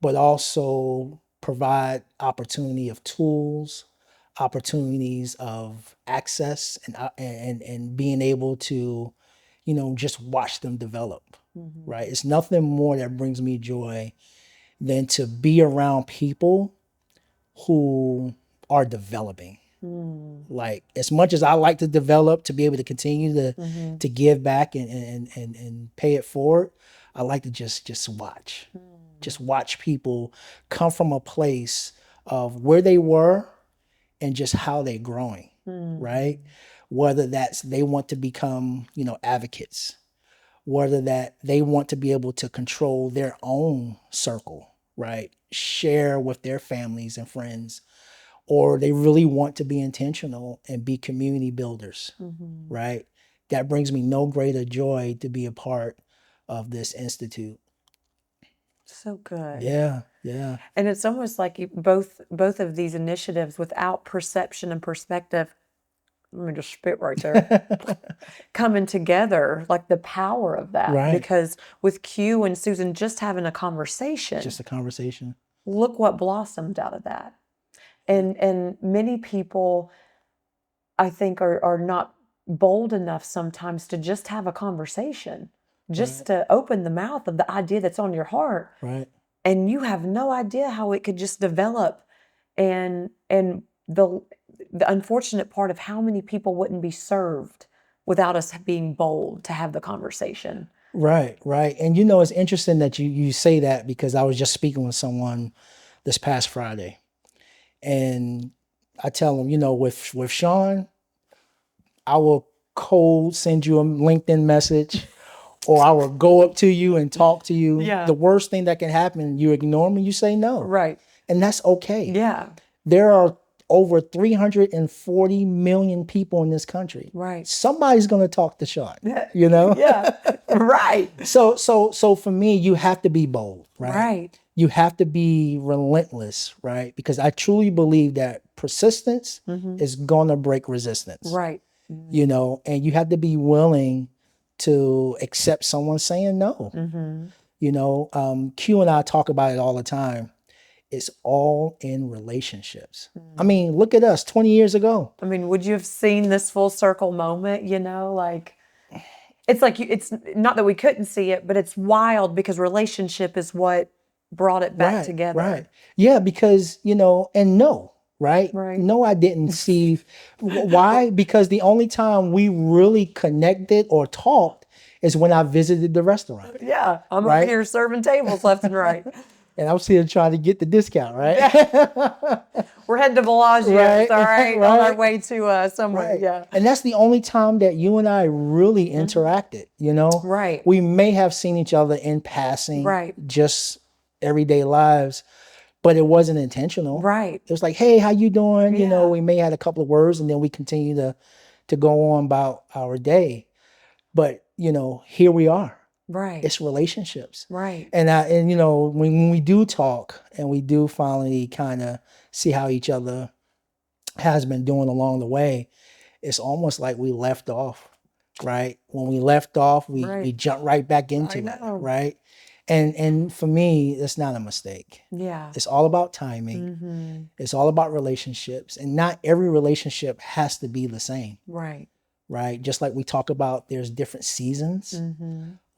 Speaker 2: but also provide opportunity of tools, opportunities of access and being able to, just watch them develop, right? It's nothing more that brings me joy than to be around people who are developing. Like, as much as I like to develop, to be able to continue to give back and pay it forward, I like to just watch. Just watch people come from a place of where they were and just how they're growing, right? Whether that's they want to become, advocates, whether that they want to be able to control their own circle, right? Share with their families and friends, or they really want to be intentional and be community builders, right? That brings me no greater joy to be a part of this institute.
Speaker 1: So good.
Speaker 2: Yeah, yeah.
Speaker 1: And it's almost like both of these initiatives, without perception and perspective, let me just spit right there, coming together, like the power of that.
Speaker 2: Right.
Speaker 1: Because with Q and Susan just having a conversation,
Speaker 2: Just a conversation.
Speaker 1: look what blossomed out of that. And many people, I think, are not bold enough sometimes to just have a conversation, just to open the mouth of the idea that's on your heart.
Speaker 2: Right.
Speaker 1: And you have no idea how it could just develop. And the unfortunate part of how many people wouldn't be served without us being bold to have the conversation.
Speaker 2: Right, right. And it's interesting that you say that, because I was just speaking with someone this past Friday. And I tell them, with Shaun, I will cold send you a LinkedIn message, or I will go up to you and talk to you.
Speaker 1: Yeah.
Speaker 2: The worst thing that can happen, you ignore me, you say no.
Speaker 1: Right.
Speaker 2: And that's okay.
Speaker 1: Yeah.
Speaker 2: There are over 340 million people in this country.
Speaker 1: Right.
Speaker 2: Somebody's going to talk to Shaun,
Speaker 1: Yeah. Right.
Speaker 2: So for me, you have to be bold, right?
Speaker 1: Right.
Speaker 2: You have to be relentless, right? Because I truly believe that persistence is going to break resistance.
Speaker 1: Right.
Speaker 2: And you have to be willing to accept someone saying no. Q and I talk about it all the time. It's all in relationships. I mean, look at us 20 years ago.
Speaker 1: I mean, would you have seen this full circle moment, like it's not that we couldn't see it, but it's wild because relationship is what brought it back together.
Speaker 2: Right. Yeah, because, and no, right?
Speaker 1: Right.
Speaker 2: No, I didn't see. Why? Because the only time we really connected or talked is when I visited the restaurant.
Speaker 1: Yeah. I'm over here serving tables left and right.
Speaker 2: And I was here trying to get the discount, right?
Speaker 1: We're heading to Bellagio.
Speaker 2: Right,
Speaker 1: It's all right.
Speaker 2: right.
Speaker 1: On our way to somewhere.
Speaker 2: Right.
Speaker 1: Yeah.
Speaker 2: And that's the only time that you and I really interacted,
Speaker 1: Right.
Speaker 2: We may have seen each other in passing,
Speaker 1: Right.
Speaker 2: just everyday lives, but it wasn't intentional.
Speaker 1: Right.
Speaker 2: It was like, hey, how you doing?
Speaker 1: Yeah.
Speaker 2: We may have had a couple of words, and then we continue to go on about our day. But, here we are.
Speaker 1: Right.
Speaker 2: It's relationships.
Speaker 1: Right.
Speaker 2: And when we do talk and we do finally kind of see how each other has been doing along the way, it's almost like we left off, right? When we left off, we jump right back into it, right? And for me, it's not a mistake.
Speaker 1: Yeah.
Speaker 2: It's all about timing. It's all about relationships, and not every relationship has to be the same.
Speaker 1: Right.
Speaker 2: Right? Just like we talk about, there's different seasons.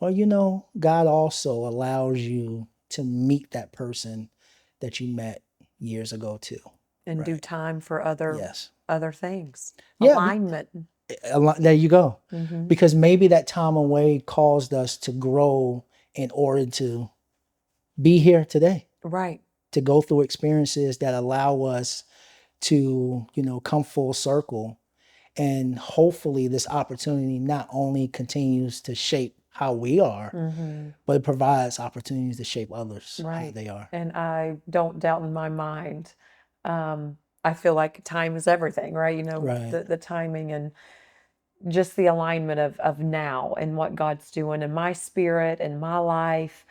Speaker 2: Well, God also allows you to meet that person that you met years ago too.
Speaker 1: And do time for other things.
Speaker 2: Yeah.
Speaker 1: Alignment.
Speaker 2: There you go. Because maybe that time away caused us to grow in order to be here today.
Speaker 1: Right.
Speaker 2: To go through experiences that allow us to, come full circle. And hopefully this opportunity not only continues to shape how we are, but it provides opportunities to shape others how they are.
Speaker 1: And I don't doubt in my mind. I feel like time is everything, right? The timing and just the alignment of now and what God's doing in my spirit and my life,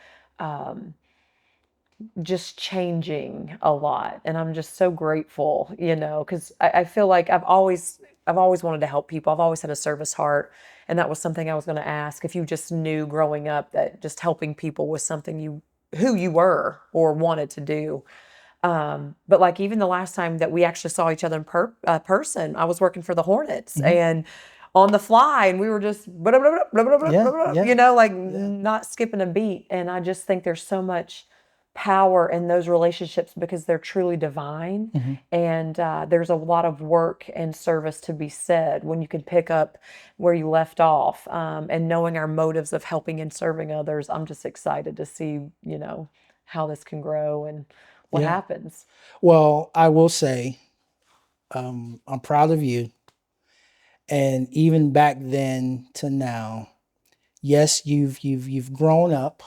Speaker 1: just changing a lot. And I'm just so grateful, because I feel like I've always wanted to help people. I've always had a service heart. And that was something I was going to ask. If you just knew growing up that just helping people was something who you were or wanted to do. But like even the last time that we actually saw each other in person, I was working for the Hornets and on the fly, and we were just blah, blah, blah, blah, blah, blah,
Speaker 2: Yeah,
Speaker 1: blah,
Speaker 2: yeah,
Speaker 1: you know, like
Speaker 2: yeah.
Speaker 1: not skipping a beat. And I just think there's so much power in those relationships because they're truly divine. And there's a lot of work and service to be said when you can pick up where you left off. And knowing our motives of helping and serving others, I'm just excited to see, you know, how this can grow and what
Speaker 2: Yeah.
Speaker 1: happens.
Speaker 2: Well, I will say, I'm proud of you. And even back then to now, yes, you've grown up,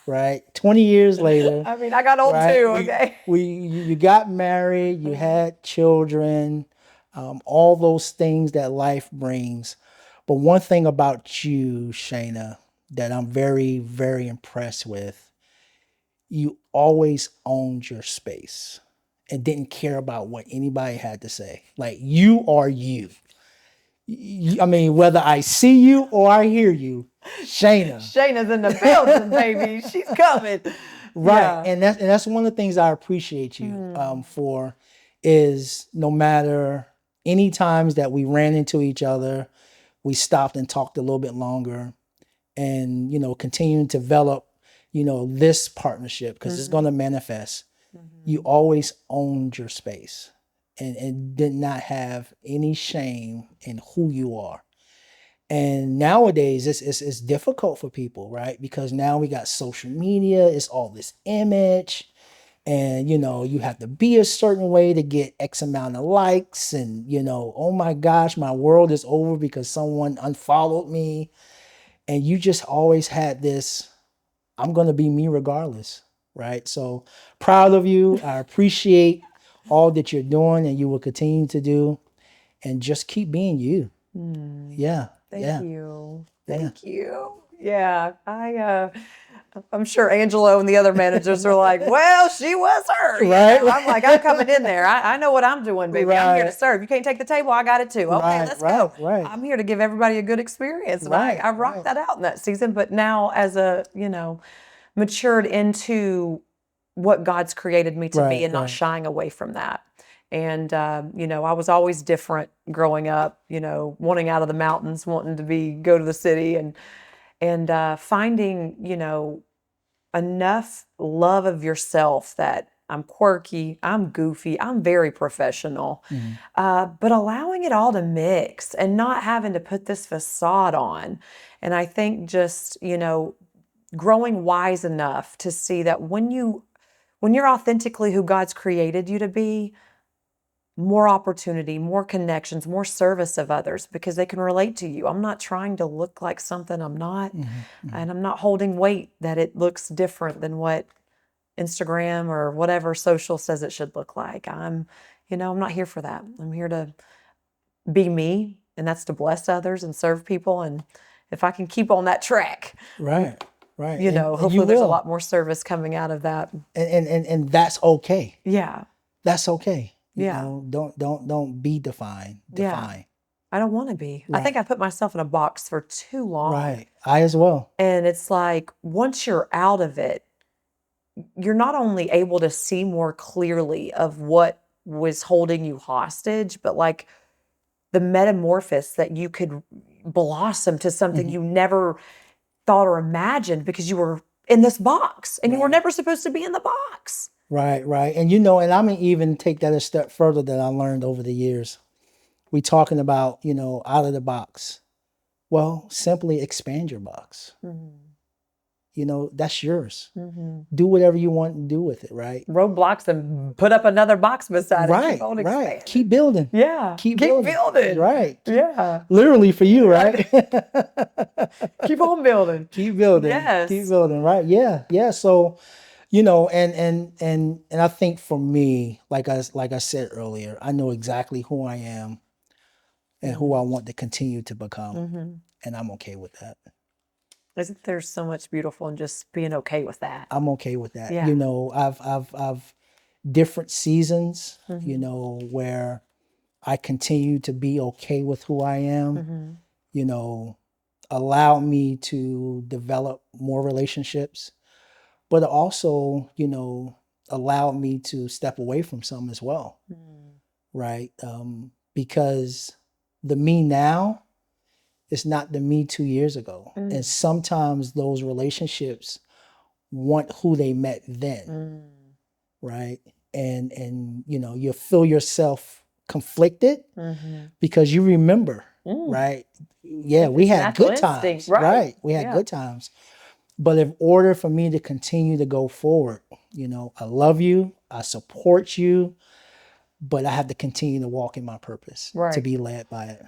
Speaker 2: right? 20 years later,
Speaker 1: I mean, I got old
Speaker 2: right?
Speaker 1: too, okay?
Speaker 2: You got married, you had children, all those things that life brings. But one thing about you, Shayna, that I'm very, very impressed with, you always owned your space and didn't care about what anybody had to say. Like you are you. I mean, whether I see you or I hear you, Shayna.
Speaker 1: Shayna's in the building, baby. She's coming.
Speaker 2: Right.
Speaker 1: Yeah.
Speaker 2: And that's one of the things I appreciate you for is no matter any times that we ran into each other, we stopped and talked a little bit longer and, continuing to develop, this partnership because it's going to manifest. You always owned your space and did not have any shame in who you are. And nowadays, it's difficult for people, right? Because now we got social media, it's all this image, and you have to be a certain way to get X amount of likes, and oh my gosh, my world is over because someone unfollowed me. And you just always had this, I'm gonna be me regardless, right? So proud of you. I appreciate all that you're doing and you will continue to do, and just keep being you. Yeah.
Speaker 1: Thank you. Thank you. Yeah. I'm sure Angelo and the other managers are like, well, she was her. You
Speaker 2: Right.
Speaker 1: know? I'm like, I'm coming in there. I know what I'm doing, baby. I'm here to
Speaker 2: Right.
Speaker 1: serve. You can't take the table. I got it too. Okay, let's go.
Speaker 2: Right.
Speaker 1: I'm here to give everybody a good experience. And
Speaker 2: Right,
Speaker 1: I rocked
Speaker 2: right.
Speaker 1: that out in that season. But now as matured into what God's created me to be and not shying away from that. And, I was always different growing up, wanting out of the mountains, wanting to go to the city and finding, enough love of yourself that I'm quirky, I'm goofy, I'm very professional, but allowing it all to mix and not having to put this facade on. And I think just, growing wise enough to see that when you're authentically who God's created you to be, more opportunity, more connections, more service of others because they can relate to you. I'm not trying to look like something I'm not, and I'm not holding weight that it looks different than what Instagram or whatever social says it should look like. I'm not here for that. I'm here to be me, and that's to bless others and serve people. And if I can keep on that track,
Speaker 2: Right. And
Speaker 1: hopefully
Speaker 2: you
Speaker 1: there's a
Speaker 2: will.
Speaker 1: lot more service coming out of that.
Speaker 2: And that's okay.
Speaker 1: Yeah.
Speaker 2: That's okay.
Speaker 1: Yeah.
Speaker 2: Don't be defined.
Speaker 1: Yeah.
Speaker 2: Define.
Speaker 1: I don't want to be. I think I put myself in a box for too long.
Speaker 2: Right. I as well.
Speaker 1: And it's like once you're out of it, you're not only able to see more clearly of what was holding you hostage, but like the metamorphosis that you could blossom to something you never thought or imagined because you were in this box and you were never supposed to be in the box.
Speaker 2: Right. And and I'm gonna even take that a step further that I learned over the years. We talking about, out of the box. Well, simply expand your box. That's yours. Do whatever you want to do with it, right?
Speaker 1: Roadblocks and put up another box beside it. Keep on
Speaker 2: Right.
Speaker 1: expanding.
Speaker 2: Keep building.
Speaker 1: Yeah. Keep building.
Speaker 2: Right.
Speaker 1: Yeah.
Speaker 2: Literally for you, right?
Speaker 1: Keep on building.
Speaker 2: Keep building.
Speaker 1: Yes.
Speaker 2: Keep building, right? Yeah. So, and I think for me, like I said earlier, I know exactly who I am and who I want to continue to become. And I'm okay with that.
Speaker 1: Isn't there so much beautiful in just being okay with that?
Speaker 2: I'm okay with that.
Speaker 1: Yeah.
Speaker 2: I've different seasons, where I continue to be okay with who I am, allow me to develop more relationships, but also, allowed me to step away from some as well, right? Because the me now is not the me 2 years ago. And sometimes those relationships want who they met then, right? And you feel yourself conflicted because you remember, right? Yeah, we
Speaker 1: It's
Speaker 2: had
Speaker 1: natural
Speaker 2: good
Speaker 1: instinct,
Speaker 2: times,
Speaker 1: right?
Speaker 2: right? We had
Speaker 1: Yeah.
Speaker 2: good times. But in order for me to continue to go forward, I love you, I support you, but I have to continue to walk in my purpose, to
Speaker 1: Right.
Speaker 2: be led by it.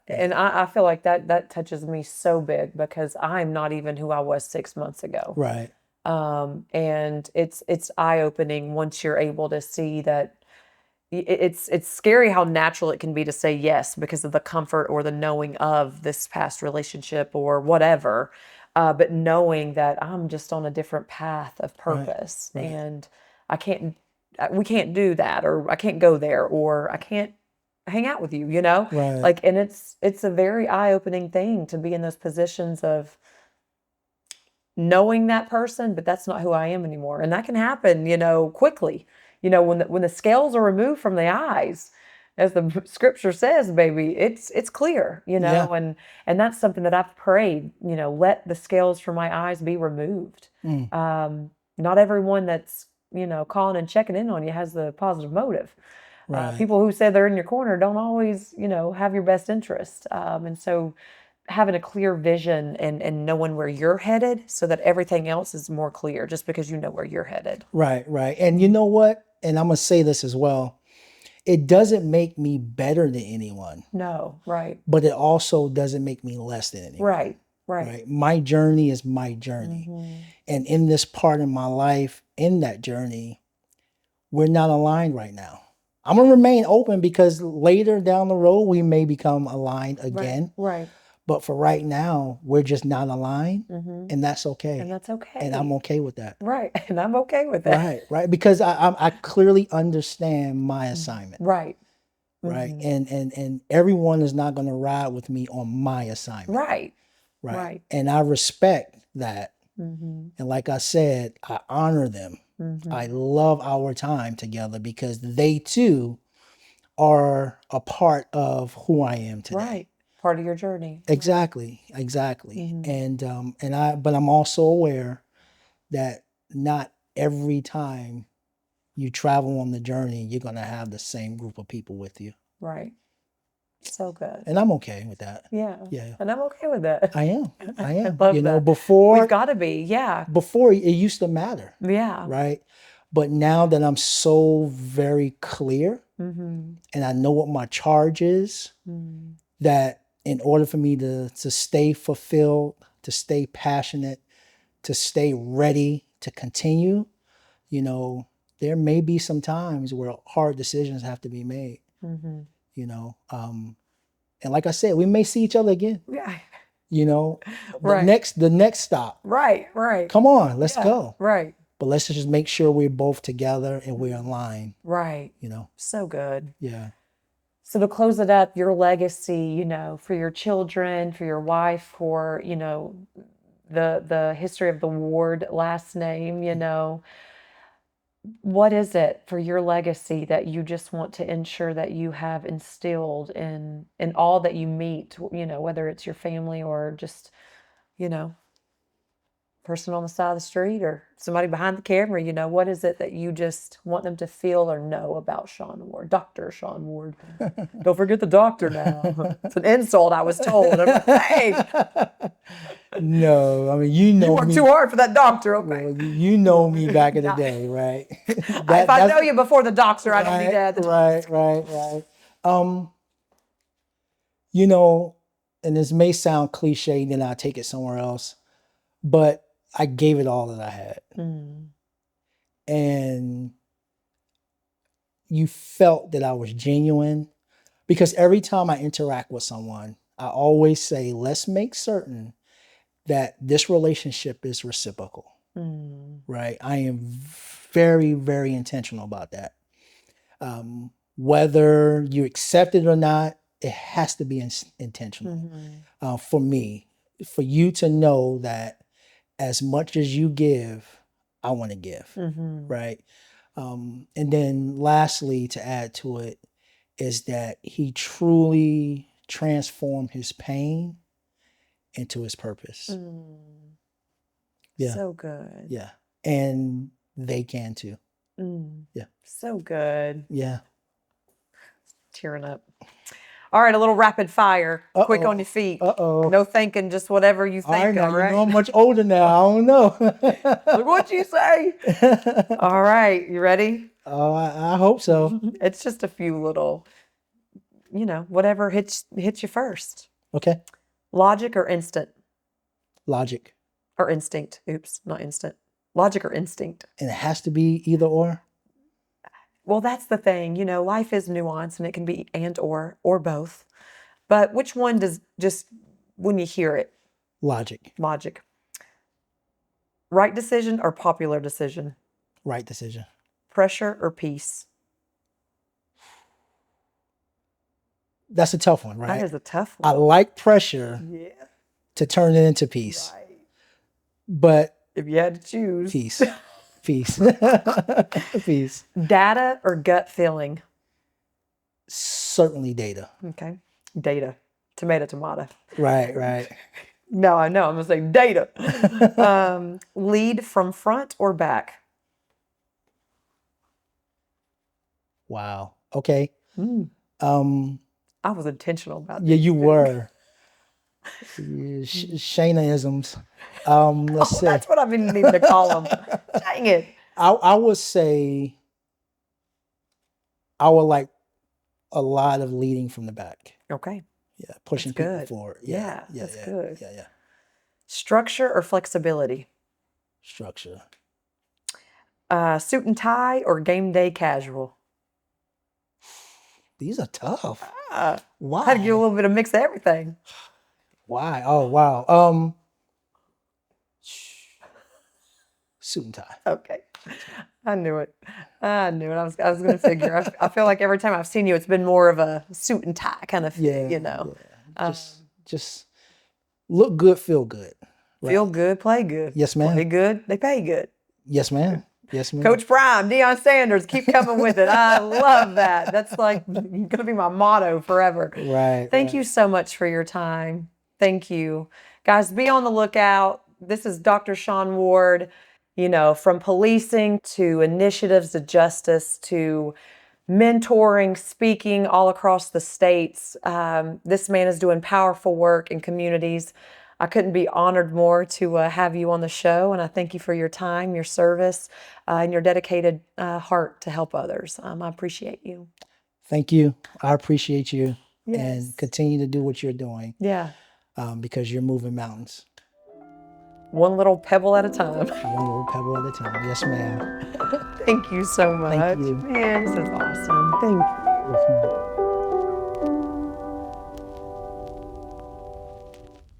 Speaker 1: And I feel like that touches me so big because I'm not even who I was 6 months ago.
Speaker 2: Right.
Speaker 1: And it's eye-opening once you're able to see that it's scary how natural it can be to say yes because of the comfort or the knowing of this past relationship or whatever. But knowing that I'm just on a different path of purpose
Speaker 2: right.
Speaker 1: and we can't do that, or I can't go there, or I can't hang out with you,
Speaker 2: Right.
Speaker 1: like, and it's a very eye-opening thing to be in those positions of knowing that person, but that's not who I am anymore. And that can happen, quickly. When the scales are removed from the eyes, as the scripture says, baby, it's clear,
Speaker 2: Yeah.
Speaker 1: and that's something that I've prayed, let the scales from my eyes be removed. Not everyone that's, calling and checking in on you has the positive motive.
Speaker 2: Right.
Speaker 1: People who say they're in your corner don't always, have your best interest. And so having a clear vision and knowing where you're headed so that everything else is more clear just because you know where you're headed.
Speaker 2: Right. And you know what? And I'm going to say this as well. It doesn't make me better than anyone.
Speaker 1: No, right.
Speaker 2: But it also doesn't make me less than anyone.
Speaker 1: Right.
Speaker 2: My journey is my journey. And in this part of my life, in that journey, we're not aligned right now. I'm going to remain open because later down the road, we may become aligned again.
Speaker 1: Right.
Speaker 2: But for right now, we're just not aligned. And that's okay.
Speaker 1: And that's okay.
Speaker 2: And I'm okay with that.
Speaker 1: Right. And I'm okay with that.
Speaker 2: Right. Because I clearly understand my assignment.
Speaker 1: Right.
Speaker 2: Right. And everyone is not going to ride with me on my assignment. Right. And I respect that. And like I said, I honor them. I love our time together because they too are a part of who I am today.
Speaker 1: Right. Part of your journey.
Speaker 2: Exactly. And but I'm also aware that not every time you travel on the journey, you're going to have the same group of people with you.
Speaker 1: Right. So good.
Speaker 2: And I'm okay with that.
Speaker 1: Yeah.
Speaker 2: Yeah.
Speaker 1: And I'm okay with that.
Speaker 2: I am.
Speaker 1: I love that.
Speaker 2: Before
Speaker 1: we've got to be. Yeah.
Speaker 2: Before it used to matter.
Speaker 1: Yeah.
Speaker 2: Right. But now that I'm so very clear and I know what my charge is, that in order for me to stay fulfilled, to stay passionate, to stay ready to continue, there may be some times where hard decisions have to be made. And like I said, we may see each other again.
Speaker 1: Yeah.
Speaker 2: The next stop.
Speaker 1: Right.
Speaker 2: Come on, let's go.
Speaker 1: Right.
Speaker 2: But let's just make sure we're both together and we're in line.
Speaker 1: Right. So good.
Speaker 2: Yeah.
Speaker 1: So to close it up, your legacy, for your children, for your wife, for, the history of the Ward last name, what is it for your legacy that you just want to ensure that you have instilled in all that you meet, whether it's your family or just, person on the side of the street or somebody behind the camera, what is it that you just want them to feel or know about Shaun Ward, Dr. Shaun Ward? Don't forget the doctor now. It's an insult, I was told. I'm like, hey.
Speaker 2: No, I mean, you
Speaker 1: worked too hard for that doctor, okay?
Speaker 2: Well, you know me back in the day, right?
Speaker 1: If I know you before the doctor, I don't need to add the doctor.
Speaker 2: Right. And this may sound cliche, then I'll take it somewhere else, but I gave it all that I had. And you felt that I was genuine because every time I interact with someone, I always say, let's make certain that this relationship is reciprocal, right? I am very, very intentional about that. Whether you accept it or not, it has to be intentional for me, for you to know that as much as you give, I want to give, right? And then lastly, to add to it, is that he truly transformed his pain into his purpose. Yeah.
Speaker 1: So good.
Speaker 2: Yeah. And they can too. Yeah.
Speaker 1: So good.
Speaker 2: Yeah.
Speaker 1: Tearing up. All right, a little rapid fire. Quick on your feet. No thinking, just whatever you think.
Speaker 2: All right, now
Speaker 1: all right?
Speaker 2: you know I'm much older now. I don't know.
Speaker 1: Look what you say. All right, you ready?
Speaker 2: Oh, I hope so.
Speaker 1: It's just a few little, whatever hits you first.
Speaker 2: Okay.
Speaker 1: Logic or instant?
Speaker 2: Logic.
Speaker 1: Or instinct. Oops, not instant. Logic or instinct?
Speaker 2: And it has to be either or?
Speaker 1: Well, that's the thing. Life is nuanced and it can be and or both. But which one does just, when you hear it?
Speaker 2: Logic.
Speaker 1: Logic. Right decision or popular decision?
Speaker 2: Right decision.
Speaker 1: Pressure or peace?
Speaker 2: That's a tough one, right?
Speaker 1: That is a tough
Speaker 2: I
Speaker 1: one.
Speaker 2: like pressure to turn it into peace.
Speaker 1: Right.
Speaker 2: But
Speaker 1: If you had to choose.
Speaker 2: peace. Peace. Peace.
Speaker 1: Data or gut feeling?
Speaker 2: Certainly data.
Speaker 1: Okay. Data. Tomato.
Speaker 2: Right.
Speaker 1: No, I know. I'm going to say data. Lead from front or back?
Speaker 2: Wow. Okay.
Speaker 1: I was intentional about
Speaker 2: Yeah,
Speaker 1: this.
Speaker 2: you were. Shayna-isms. Let's say.
Speaker 1: That's what I've been needing to call them. Dang it.
Speaker 2: I would say I would like a lot of leading from the back.
Speaker 1: Okay.
Speaker 2: Yeah, pushing
Speaker 1: That's
Speaker 2: people
Speaker 1: good.
Speaker 2: forward.
Speaker 1: Yeah, that's good.
Speaker 2: Yeah.
Speaker 1: Structure or flexibility?
Speaker 2: Structure.
Speaker 1: Suit and tie or game day casual?
Speaker 2: These are tough. Why?
Speaker 1: Had to get a little bit of mix of everything.
Speaker 2: Why? Oh, wow. Suit and tie.
Speaker 1: Okay. I knew it. I was going to figure. I feel like every time I've seen you, it's been more of a suit and tie kind of thing,
Speaker 2: Yeah. Just look good, feel good. Right?
Speaker 1: Feel good, play good.
Speaker 2: Yes, ma'am.
Speaker 1: Play good, they pay good.
Speaker 2: Yes, ma'am. Yes, ma'am.
Speaker 1: Coach Prime, Deion Sanders, keep coming with it. I love that. That's like going to be my motto forever.
Speaker 2: Right.
Speaker 1: Thank you so much for your time. Thank you. Guys, be on the lookout. This is Dr. Shaun Ward, from policing to initiatives to justice to mentoring, speaking all across the states. This man is doing powerful work in communities. I couldn't be honored more to have you on the show, and I thank you for your time, your service, and your dedicated heart to help others. I appreciate you.
Speaker 2: Thank you. I appreciate you.
Speaker 1: Yes.
Speaker 2: And continue to do what you're doing.
Speaker 1: Yeah.
Speaker 2: Because you're moving mountains.
Speaker 1: One little pebble at a time.
Speaker 2: One little pebble at a time. Yes, ma'am.
Speaker 1: Thank you so much.
Speaker 2: Thank you.
Speaker 1: Man, this is awesome. Thank you.
Speaker 2: Yes, ma'am.